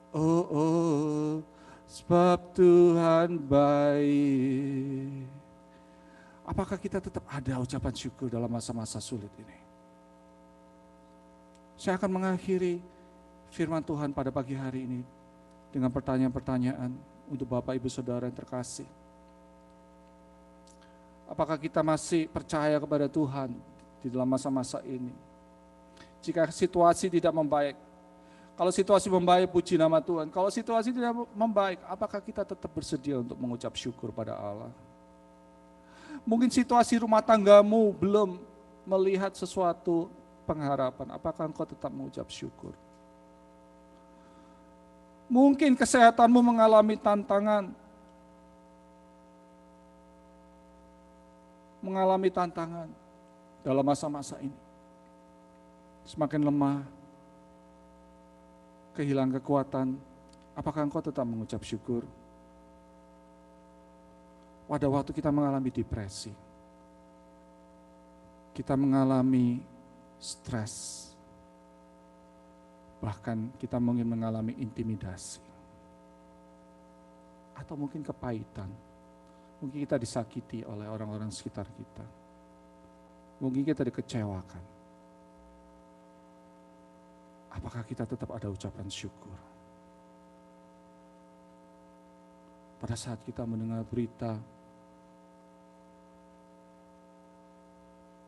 Oh, sebab Tuhan baik. Apakah kita tetap ada ucapan syukur dalam masa-masa sulit ini? Saya akan mengakhiri firman Tuhan pada pagi hari ini dengan pertanyaan-pertanyaan untuk Bapak Ibu Saudara yang terkasih. Apakah kita masih percaya kepada Tuhan di dalam masa-masa ini? Jika situasi tidak membaik, kalau situasi membaik, puji nama Tuhan. Kalau situasi tidak membaik, apakah kita tetap bersedia untuk mengucap syukur pada Allah? Mungkin situasi rumah tanggamu belum melihat sesuatu pengharapan. Apakah engkau tetap mengucap syukur? Mungkin kesehatanmu mengalami tantangan. Mengalami tantangan dalam masa-masa ini. Semakin lemah, kehilangan kekuatan, apakah engkau tetap mengucap syukur? Pada waktu kita mengalami depresi, kita mengalami stres, bahkan kita mungkin mengalami intimidasi, atau mungkin kepahitan, mungkin kita disakiti oleh orang-orang sekitar kita, mungkin kita dikecewakan. Apakah kita tetap ada ucapan syukur? pada saat kita mendengar berita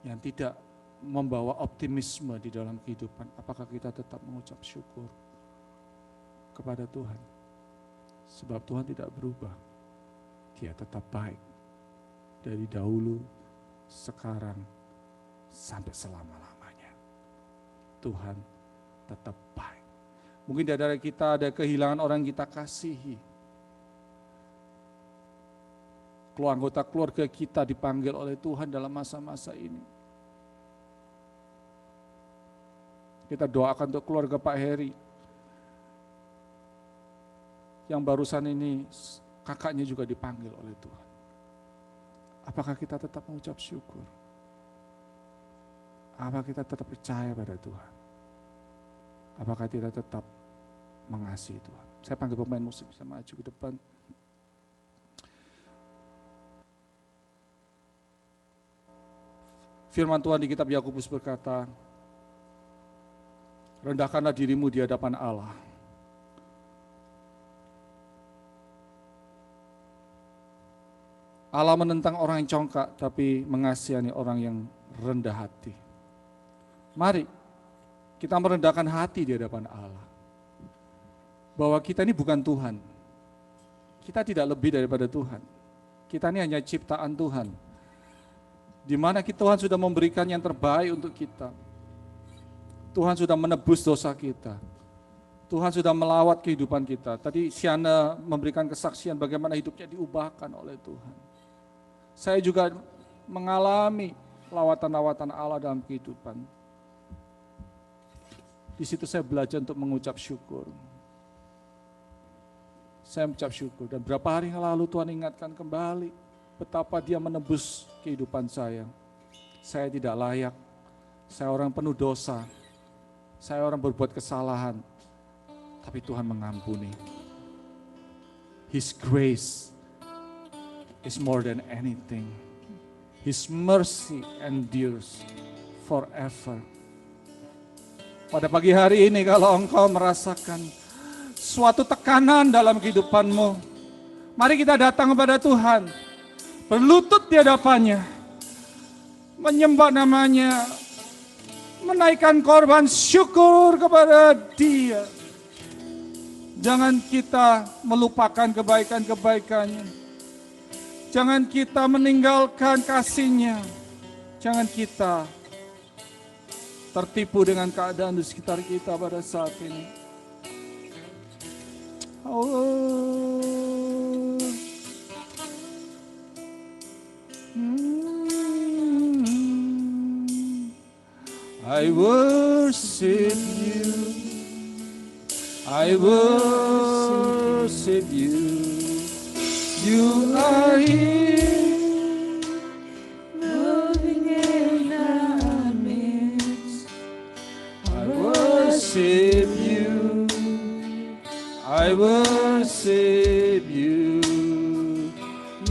yang tidak membawa optimisme di dalam kehidupan, apakah kita tetap mengucap syukur kepada Tuhan? Sebab Tuhan tidak berubah. Dia tetap baik. Dari dahulu, sekarang, sampai selama-lamanya. Tuhan tetap baik. Mungkin di antara kita ada kehilangan orang yang kita kasihi. Anggota keluarga kita dipanggil oleh Tuhan dalam masa-masa ini. Kita doakan untuk keluarga Pak Heri. Yang barusan ini kakaknya juga dipanggil oleh Tuhan. Apakah kita tetap mengucap syukur? Apakah kita tetap percaya pada Tuhan? Apakah kita tetap mengasihi Tuhan? Saya panggil pemain musik bisa maju ke depan. Firman Tuhan di kitab Yakobus berkata, rendahkanlah dirimu di hadapan Allah. Allah menentang orang yang congkak, tapi mengasihani orang yang rendah hati. Mari kita merendahkan hati di hadapan Allah. Bahwa kita ini bukan Tuhan. Kita tidak lebih daripada Tuhan. Kita ini hanya ciptaan Tuhan. Di mana Tuhan sudah memberikan yang terbaik untuk kita. Tuhan sudah menebus dosa kita. Tuhan sudah melawat kehidupan kita. Tadi Siana memberikan kesaksian bagaimana hidupnya diubahkan oleh Tuhan. Saya juga mengalami lawatan-lawatan Allah dalam kehidupan. Di situ saya belajar untuk mengucap syukur. Saya mengucap syukur. Dan berapa hari yang lalu Tuhan ingatkan kembali betapa Dia menebus kehidupan saya. Saya tidak layak. Saya orang penuh dosa. Saya orang berbuat kesalahan. Tapi Tuhan mengampuni. His grace is more than anything. His mercy endures forever. Pada pagi hari ini kalau engkau merasakan suatu tekanan dalam kehidupanmu, mari kita datang kepada Tuhan. Berlutut di hadapannya, menyembah namanya, menaikkan korban syukur kepada Dia. Jangan kita melupakan kebaikan-kebaikannya. Jangan kita meninggalkan kasih-Nya. Jangan kita tertipu dengan keadaan di sekitar kita pada saat ini. I worship you. I worship you. You are here, Moving in our midst. I worship you. I worship you.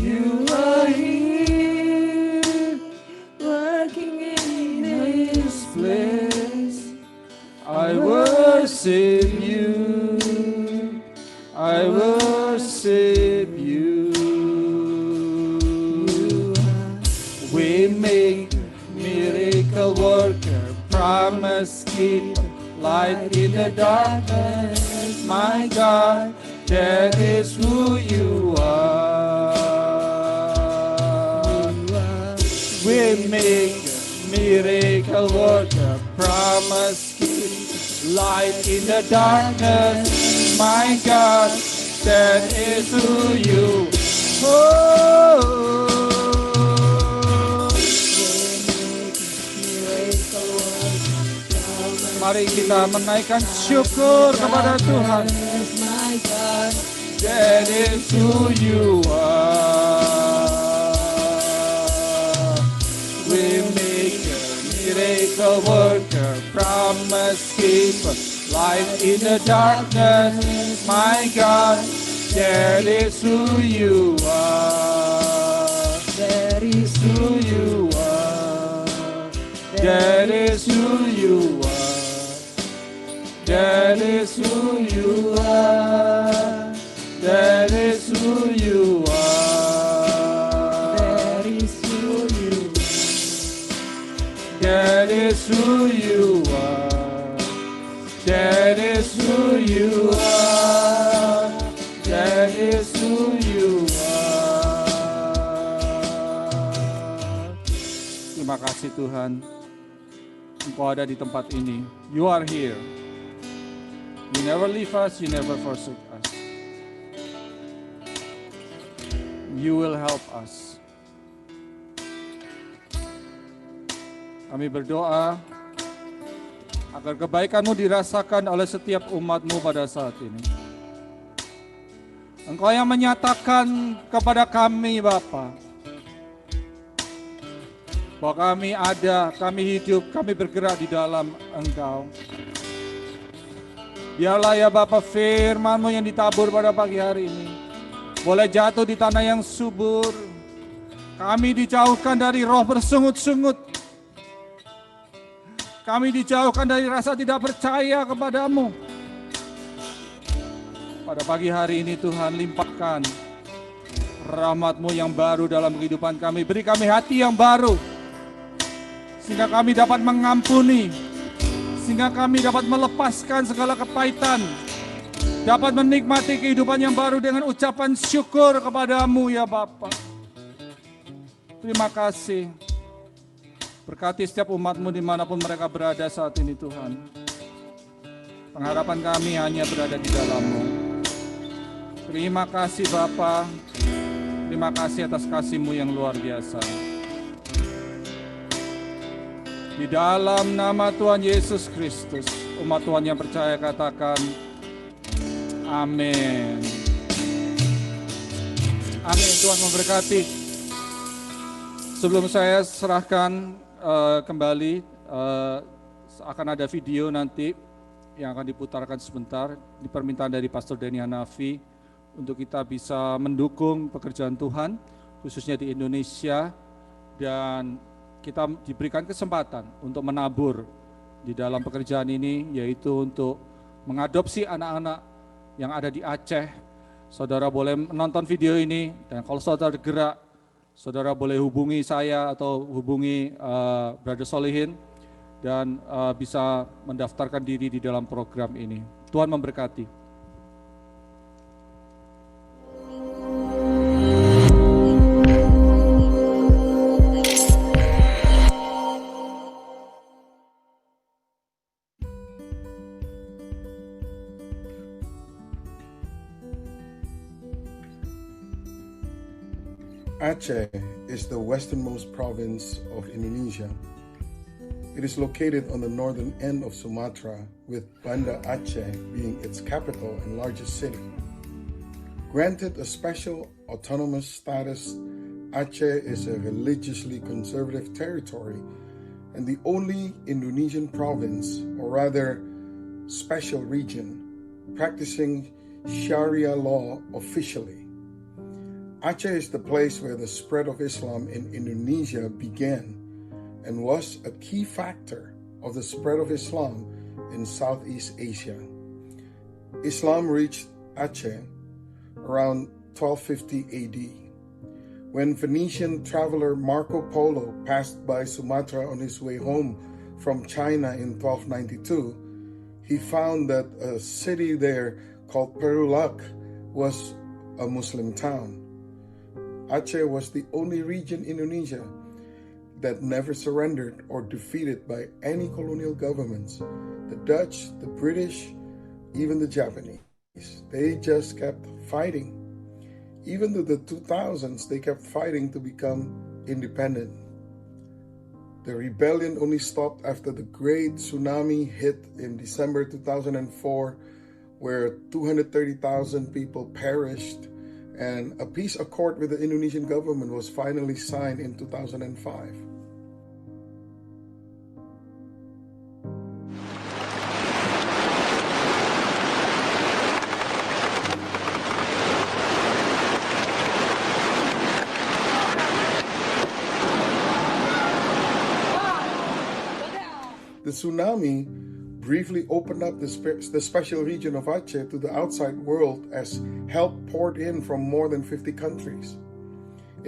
You are here, Working in this place. I worship you. I worship you. We make miracle worker, promise keeper, light in the darkness. My God, that is who you are. We make miracle worker, promise keeper, light in the darkness. My God, that is who you are. Mari kita menaikkan syukur kepada Tuhan. That is who you are. We make a miracle worker, promise keeper, light in the darkness. My God, that is who you are. That is who you are. That is who you are. That is who you are. That is who you kasih Tuhan. Engkau ada di tempat ini. You are here. You never leave us, you never forsake us. You will help us. Kami berdoa agar kebaikan-Mu dirasakan oleh setiap umat-Mu pada saat ini. Engkau yang menyatakan kepada kami, Bapa, bahwa kami ada, kami hidup, kami bergerak di dalam Engkau. Biarlah ya Bapa, firman-Mu yang ditabur pada pagi hari ini boleh jatuh di tanah yang subur. Kami dijauhkan dari roh bersungut-sungut. Kami dijauhkan dari rasa tidak percaya kepadamu. Pada pagi hari ini Tuhan, limpahkan rahmat-Mu yang baru dalam kehidupan kami. Beri kami hati yang baru, sehingga kami dapat mengampuni, sehingga kami dapat melepaskan segala kepahitan, dapat menikmati kehidupan yang baru dengan ucapan syukur kepadamu ya Bapa. Terima kasih. Berkati setiap umat-Mu dimanapun mereka berada saat ini Tuhan. Pengharapan kami hanya berada di dalam-Mu. Terima kasih Bapa. Terima kasih atas kasih-Mu yang luar biasa. Di dalam nama Tuhan Yesus Kristus, umat Tuhan yang percaya katakan, amin. Amin. Tuhan memberkati. Sebelum saya serahkan kembali, akan ada video nanti yang akan diputarkan sebentar di permintaan dari Pastor Denny Hanafi untuk kita bisa mendukung pekerjaan Tuhan khususnya di Indonesia, dan kita diberikan kesempatan untuk menabur di dalam pekerjaan ini, yaitu untuk mengadopsi anak-anak yang ada di Aceh. Saudara boleh menonton video ini, dan kalau saudara gerak, saudara boleh hubungi saya atau hubungi Brother Solihin dan bisa mendaftarkan diri di dalam program ini. Tuhan memberkati. Aceh is the westernmost province of Indonesia. It is located on the northern end of Sumatra, with Banda Aceh being its capital and largest city. Granted a special autonomous status, Aceh is a religiously conservative territory and the only Indonesian province, or rather special region, practicing Sharia law officially. Aceh is the place where the spread of Islam in Indonesia began and was a key factor of the spread of Islam in Southeast Asia. Islam reached Aceh around 1250 AD. When Venetian traveler Marco Polo passed by Sumatra on his way home from China in 1292, he found that a city there called Perulak was a Muslim town. Aceh was the only region in Indonesia that never surrendered or defeated by any colonial governments. The Dutch, the British, even the Japanese. They just kept fighting. Even to the 2000s, they kept fighting to become independent. The rebellion only stopped after the great tsunami hit in December 2004, where 230,000 people perished, and a peace accord with the Indonesian government was finally signed in 2005. The tsunami briefly opened up the special region of Aceh to the outside world as help poured in from more than 50 countries.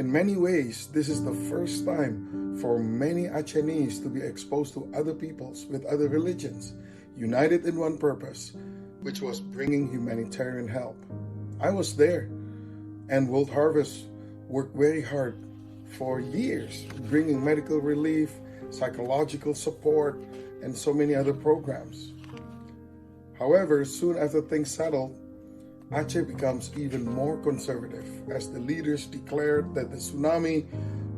In many ways, this is the first time for many Acehnese to be exposed to other peoples with other religions, united in one purpose, which was bringing humanitarian help. I was there, and World Harvest worked very hard for years, bringing medical relief, psychological support, and so many other programs. However, soon after things settled, Aceh becomes even more conservative as the leaders declared that the tsunami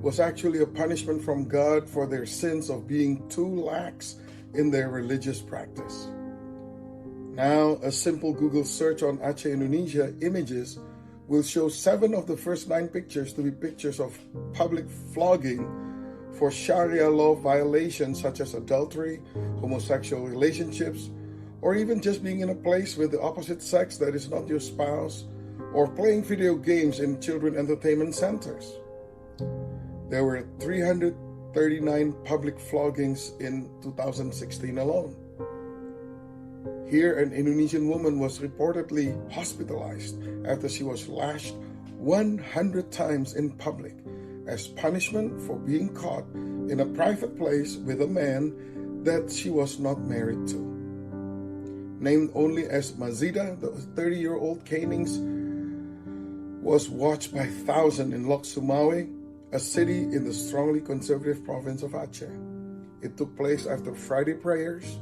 was actually a punishment from God for their sins of being too lax in their religious practice. Now, a simple Google search on Aceh, Indonesia images will show 7 of the first 9 pictures to be pictures of public flogging for Sharia law violations such as adultery, homosexual relationships, or even just being in a place with the opposite sex that is not your spouse, or playing video games in children entertainment centers. There were 339 public floggings in 2016 alone. Here, an Indonesian woman was reportedly hospitalized after she was lashed 100 times in public as punishment for being caught in a private place with a man that she was not married to. Named only as Mazida, the 30-year-old Canings was watched by thousands in Lok Sumawe, a city in the strongly conservative province of Aceh. It took place after Friday prayers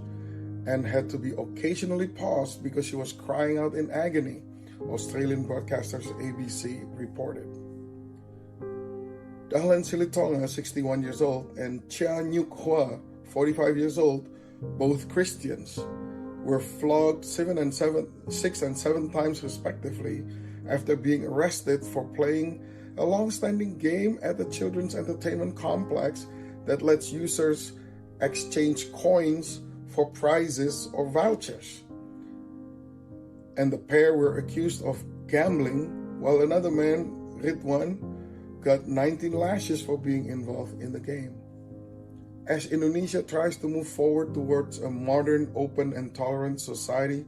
and had to be occasionally paused because she was crying out in agony, Australian broadcasters ABC reported. Dahlan Silitonga, 61 years old, and Chia Nyuk Hua, 45 years old, both Christians, were flogged 6 and 7 times respectively after being arrested for playing a long-standing game at the children's entertainment complex that lets users exchange coins for prizes or vouchers. And the pair were accused of gambling, while another man, Ridwan, got 19 lashes for being involved in the game. As Indonesia tries to move forward towards a modern, open, and tolerant society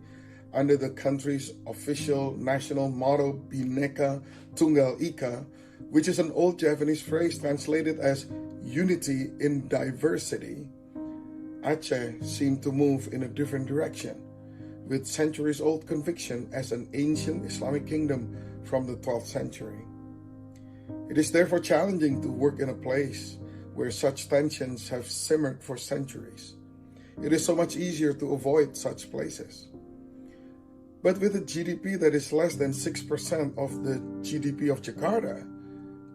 under the country's official national motto, Bhinneka Tunggal Ika, which is an old Javanese phrase translated as unity in diversity, Aceh seemed to move in a different direction, with centuries-old conviction as an ancient Islamic kingdom from the 12th century. It is therefore challenging to work in a place where such tensions have simmered for centuries. It is so much easier to avoid such places. But with a GDP that is less than 6% of the GDP of Jakarta,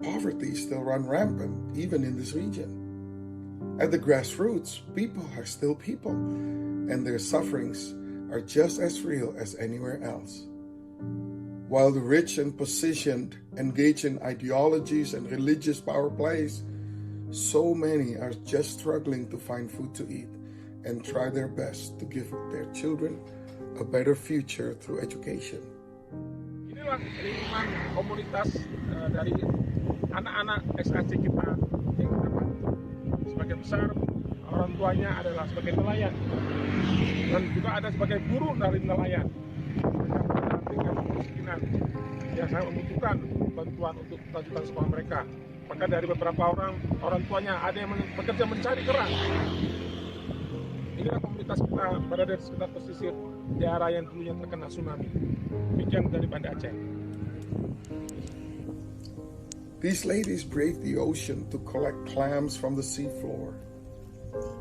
poverty still runs rampant even in this region. At the grassroots, people are still people, and their sufferings are just as real as anywhere else. While the rich and positioned engage in ideologies and religious power plays, so many are just struggling to find food to eat and try their best to give their children a better future through education. Inilah lingkungan komunitas dari anak-anak SAC kita yang dapat. Sebagian besar orang tuanya adalah sebagai nelayan dan juga ada sebagai buruh dari nelayan. Mereka dengan kemiskinan yang sangat membutuhkan bantuan untuk kelanjutan sekolah mereka. Maka dari beberapa orang tuanya ada yang bekerja mencari kerang. Inilah komunitas kita berada di sekitar pesisir daerah yang dulunya terkena tsunami. Demikian dari Banda Aceh. These ladies braved the ocean to collect clams from the seafloor.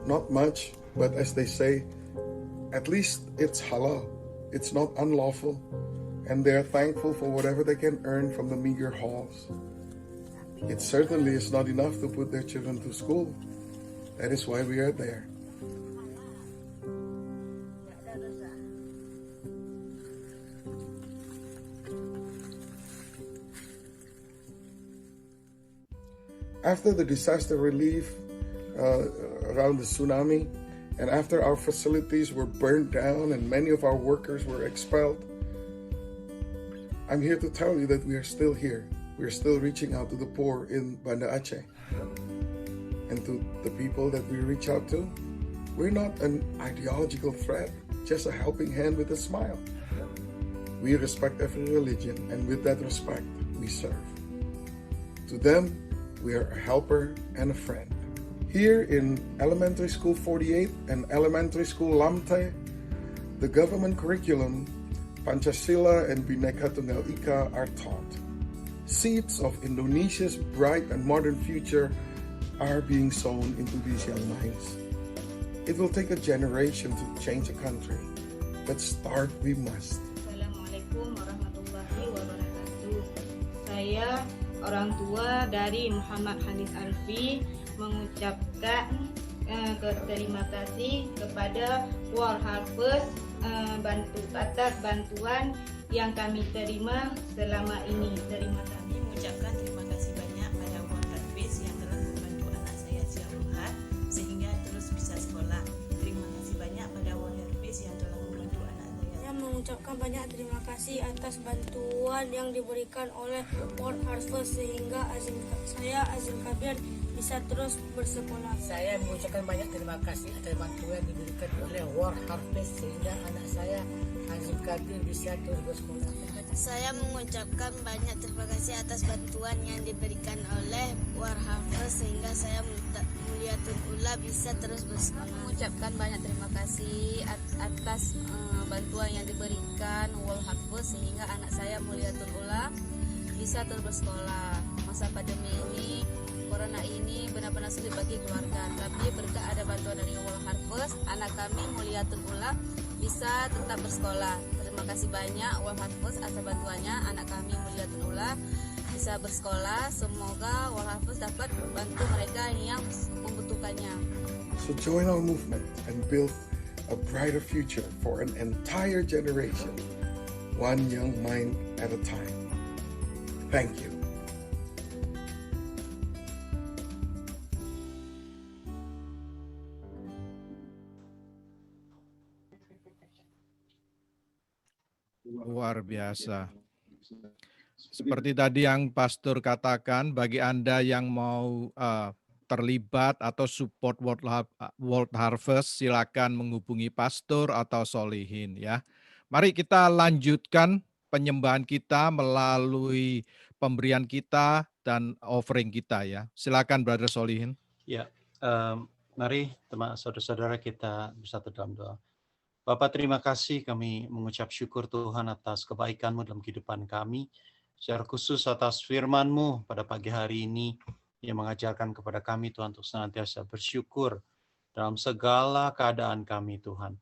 Not much, but as they say, at least it's halal. It's not unlawful, and they are thankful for whatever they can earn from the meager hauls. It certainly is not enough to put their children to school. That is why we are there. After the disaster relief around the tsunami, and after our facilities were burned down and many of our workers were expelled, I'm here to tell you that we are still here. We are still reaching out to the poor in Banda Aceh. And to the people that we reach out to, we're not an ideological threat, just a helping hand with a smile. We respect every religion, and with that respect, we serve. To them, we are a helper and a friend. Here in Elementary School 48 and Elementary School Lamte, the government curriculum, Pancasila and Bhinneka Tunggal Ika are taught. Seeds of Indonesia's bright and modern future are being sown into these young minds. It will take a generation to change a country, but start we must. Assalamualaikum warahmatullahi wabarakatuh. Saya orang tua dari Muhammad Hanis Alfi mengucapkan terima kasih kepada World Harvest atas bantuan yang kami terima selama ini. Terima kasih. Kami mengucapkan terima kasih banyak pada World Harvest yang telah membantu anak saya Syahruhat sehingga terus bisa sekolah. Terima kasih banyak pada World Harvest yang telah membantu anak saya. Saya mengucapkan banyak terima kasih atas bantuan yang diberikan oleh World Harvest sehingga saya Azim Kabir bisa terus bersekolah. Saya mengucapkan banyak terima kasih atas bantuan yang diberikan oleh World Harvest sehingga anak saya Azim Kabir bisa terus bersekolah. Saya mengucapkan banyak terima kasih atas bantuan yang diberikan oleh World Harvest sehingga saya Mulyatun Ula bisa terus bersekolah. Mengucapkan banyak terima kasih atas bantuan yang diberikan World Harvest sehingga anak saya Mulyatun Ula bisa terus bersekolah. Masa pandemi ini, corona ini benar-benar sulit bagi keluarga. Tapi berkat ada bantuan dari World Harvest, anak kami Mulyatun Ula bisa tetap bersekolah. Terima kasih banyak World Harvest atas bantuannya. Anak kami Mulyatun Ula bisa bersekolah. Semoga World Harvest dapat membantu mereka yang membutuhkannya. So join our movement and build a brighter future for an entire generation, one young mind at a time. Thank you. Luar biasa. Seperti tadi yang Pastor katakan, bagi Anda yang mau terlibat atau support World Harvest, silakan menghubungi Pastor atau Solihin ya. Mari kita lanjutkan penyembahan kita melalui pemberian kita dan offering kita ya. Silakan Brother Solihin. Ya, mari teman saudara-saudara kita bersatu dalam doa. Bapak, terima kasih, kami mengucap syukur Tuhan atas kebaikan-Mu dalam kehidupan kami, secara khusus atas firman-Mu pada pagi hari ini yang mengajarkan kepada kami Tuhan untuk senantiasa bersyukur dalam segala keadaan kami Tuhan.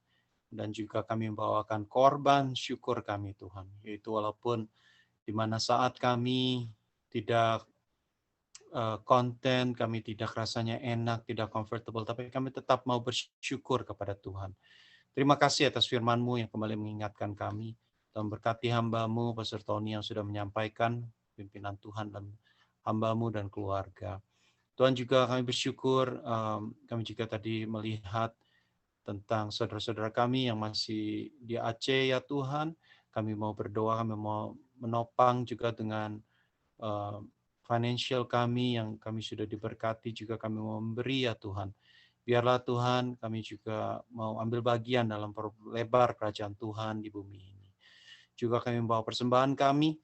Dan juga kami membawakan korban syukur kami Tuhan, yaitu walaupun di mana saat kami tidak konten, kami tidak rasanya enak, tidak comfortable, tapi kami tetap mau bersyukur kepada Tuhan. Terima kasih atas firman-Mu yang kembali mengingatkan kami. Tuhan berkati hamba-Mu, Pastor Tony yang sudah menyampaikan pimpinan Tuhan dan hamba-Mu dan keluarga. Tuhan juga kami bersyukur, kami juga tadi melihat tentang saudara-saudara kami yang masih di Aceh ya Tuhan. Kami mau berdoa, kami mau menopang juga dengan financial kami yang kami sudah diberkati, juga kami mau memberi ya Tuhan. Biarlah Tuhan kami juga mau ambil bagian dalam perlebar kerajaan Tuhan di bumi ini. Juga kami membawa persembahan kami,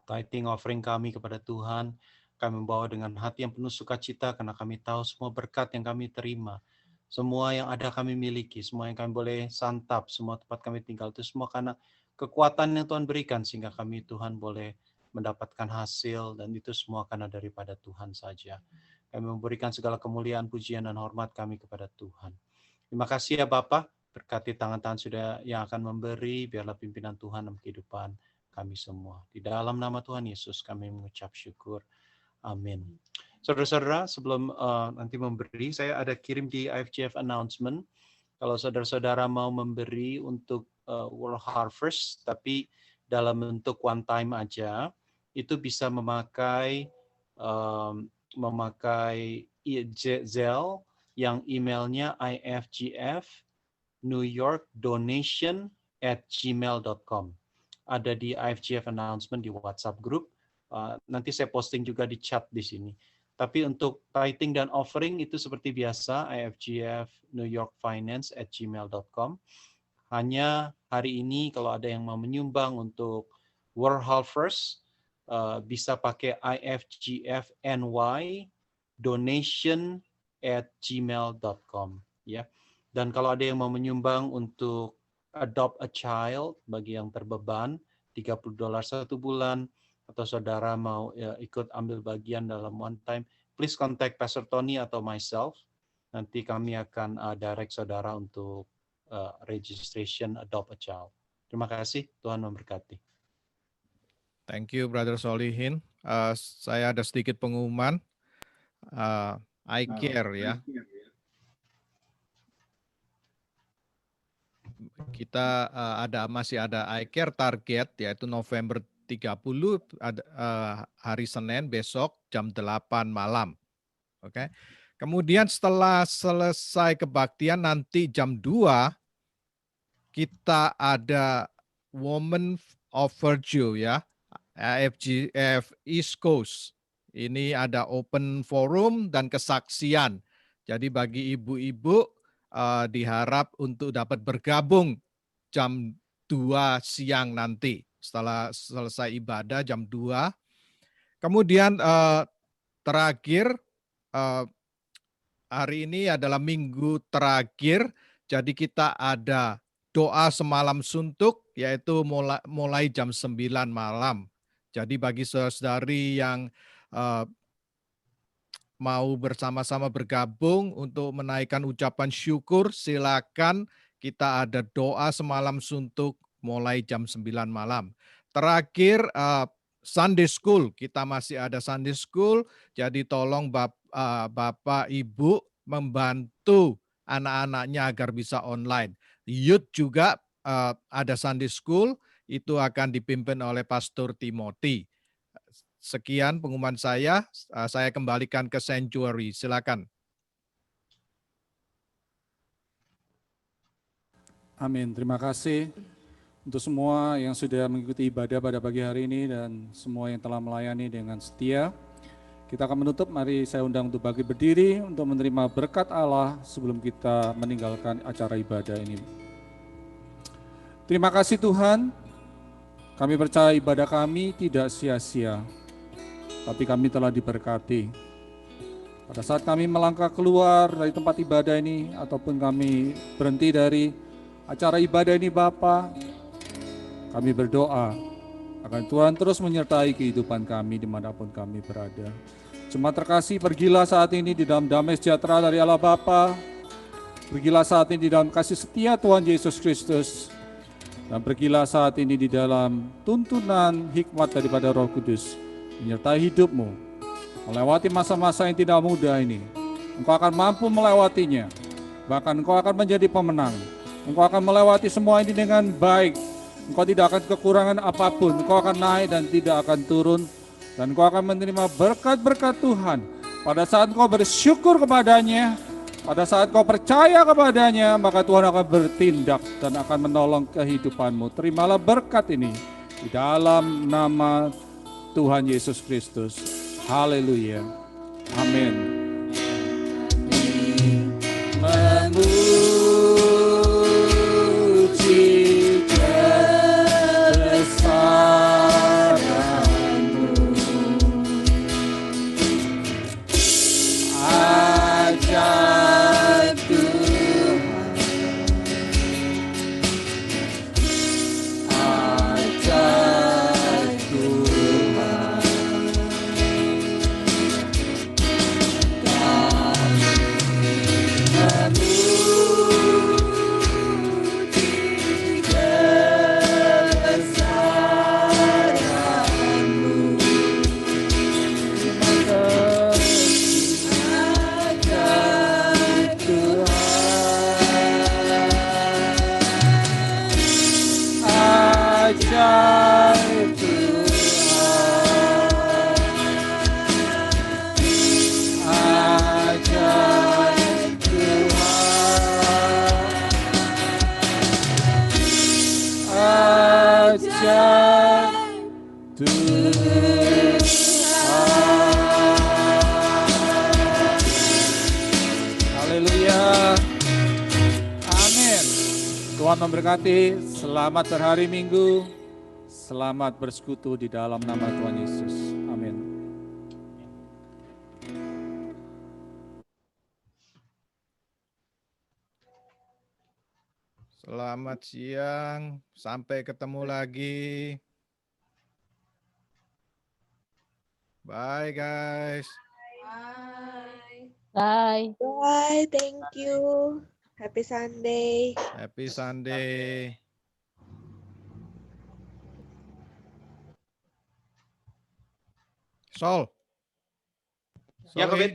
tithing offering kami kepada Tuhan. Kami membawa dengan hati yang penuh sukacita karena kami tahu semua berkat yang kami terima. Semua yang ada kami miliki, semua yang kami boleh santap, semua tempat kami tinggal itu semua karena kekuatan yang Tuhan berikan sehingga kami Tuhan boleh mendapatkan hasil dan itu semua karena daripada Tuhan saja. Kami memberikan segala kemuliaan, pujian, dan hormat kami kepada Tuhan. Terima kasih ya Bapak, berkati tangan-tangan sudah yang akan memberi, biarlah pimpinan Tuhan dalam kehidupan kami semua. Di dalam nama Tuhan Yesus kami mengucap syukur. Amin. Saudara-saudara, sebelum nanti memberi, saya ada kirim di IFGF announcement. Kalau saudara-saudara mau memberi untuk World Harvest, tapi dalam bentuk one time aja, itu bisa memakai Zelle yang emailnya ifgfnewyorkdonation@gmail.com. Ada di IFGF announcement di WhatsApp group. Nanti saya posting juga di chat di sini. Tapi untuk tithing dan offering itu seperti biasa, ifgfnewyorkfinance@gmail.com. Hanya hari ini kalau ada yang mau menyumbang untuk World Harvest, bisa pakai ifgfnydonation@gmail.com ya. Dan kalau ada yang mau menyumbang untuk adopt a child bagi yang terbeban $30 satu bulan, atau saudara mau ikut ambil bagian dalam one time, please contact Pastor Tony atau myself. Nanti kami akan direct saudara untuk registration adopt a child. Terima kasih, Tuhan memberkati. Thank you, Brother Solihin. Saya ada sedikit pengumuman. I Care ya. Kita masih ada I Care target, yaitu November 30 hari Senin besok jam 8 malam. Oke. Kemudian setelah selesai kebaktian nanti jam 2 kita ada Women of Virtue ya. AFGF East Coast. Ini ada open forum dan kesaksian. Jadi bagi ibu-ibu diharap untuk dapat bergabung jam 2 siang nanti. Setelah selesai ibadah jam 2. Kemudian terakhir hari ini adalah minggu terakhir, jadi kita ada doa semalam suntuk, yaitu mulai jam 9 malam. Jadi bagi saudari yang mau bersama-sama bergabung untuk menaikkan ucapan syukur, silakan kita ada doa semalam suntuk mulai jam 9 malam. Terakhir, Sunday School, kita masih ada Sunday School, jadi tolong Bapak Ibu membantu anak-anaknya agar bisa online. Youth juga ada Sunday School, itu akan dipimpin oleh Pastor Timothy. Sekian pengumuman saya kembalikan ke Sanctuary, silakan. Amin, terima kasih untuk semua yang sudah mengikuti ibadah pada pagi hari ini dan semua yang telah melayani dengan setia. Kita akan menutup, mari saya undang untuk bagi berdiri untuk menerima berkat Allah sebelum kita meninggalkan acara ibadah ini. Terima kasih Tuhan, kami percaya ibadah kami tidak sia-sia, tapi kami telah diberkati. Pada saat kami melangkah keluar dari tempat ibadah ini, ataupun kami berhenti dari acara ibadah ini Bapa, kami berdoa agar Tuhan terus menyertai kehidupan kami dimanapun kami berada. Jemaat terkasih, pergilah saat ini di dalam damai sejahtera dari Allah Bapa. Pergilah saat ini di dalam kasih setia Tuhan Yesus Kristus. Dan pergilah saat ini di dalam tuntunan hikmat daripada Roh Kudus. Menyertai hidupmu. Melewati masa-masa yang tidak mudah ini. Engkau akan mampu melewatinya. Bahkan engkau akan menjadi pemenang. Engkau akan melewati semua ini dengan baik. Engkau tidak akan kekurangan apapun. Engkau akan naik dan tidak akan turun. Dan engkau akan menerima berkat-berkat Tuhan. Pada saat engkau bersyukur kepadanya, pada saat kau percaya kepadanya, maka Tuhan akan bertindak dan akan menolong kehidupanmu. Terimalah berkat ini di dalam nama Tuhan Yesus Kristus. Haleluya. Amin. Memuji kebesaran-Mu, ajaib Tuhan, ajaib Tuhan, ajaib Tuhan, ajaib Tuhan, ajaib Tuhan. Haleluya. Amin. Tuhan memberkati. Selamat berhari Minggu. Selamat bersekutu di dalam nama Tuhan Yesus. Amin. Selamat siang, sampai ketemu lagi. Bye guys. Bye. Bye. Bye, thank you. Happy Sunday. Happy Sunday. Sol. Ya, Sol, Kobit.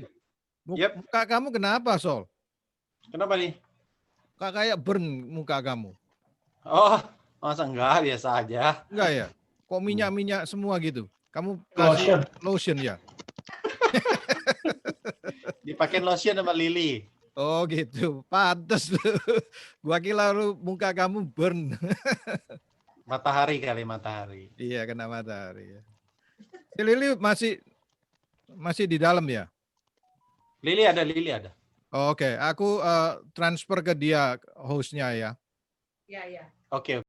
Yep. muka kamu kenapa, Sol? Kenapa nih? Kok kayak burn muka kamu? Oh, masa enggak, biasa aja. Enggak ya? Kok minyak-minyak semua gitu? Kamu kasih lotion ya? Dipakai lotion sama Lili. Oh gitu, pantes lu. Gua kira lu muka kamu burn. Matahari kali, matahari. Iya, kena matahari ya. Si Lili masih di dalam ya? Lili ada. Oh, oke, aku transfer ke dia hostnya ya. Ya, ya. Oke.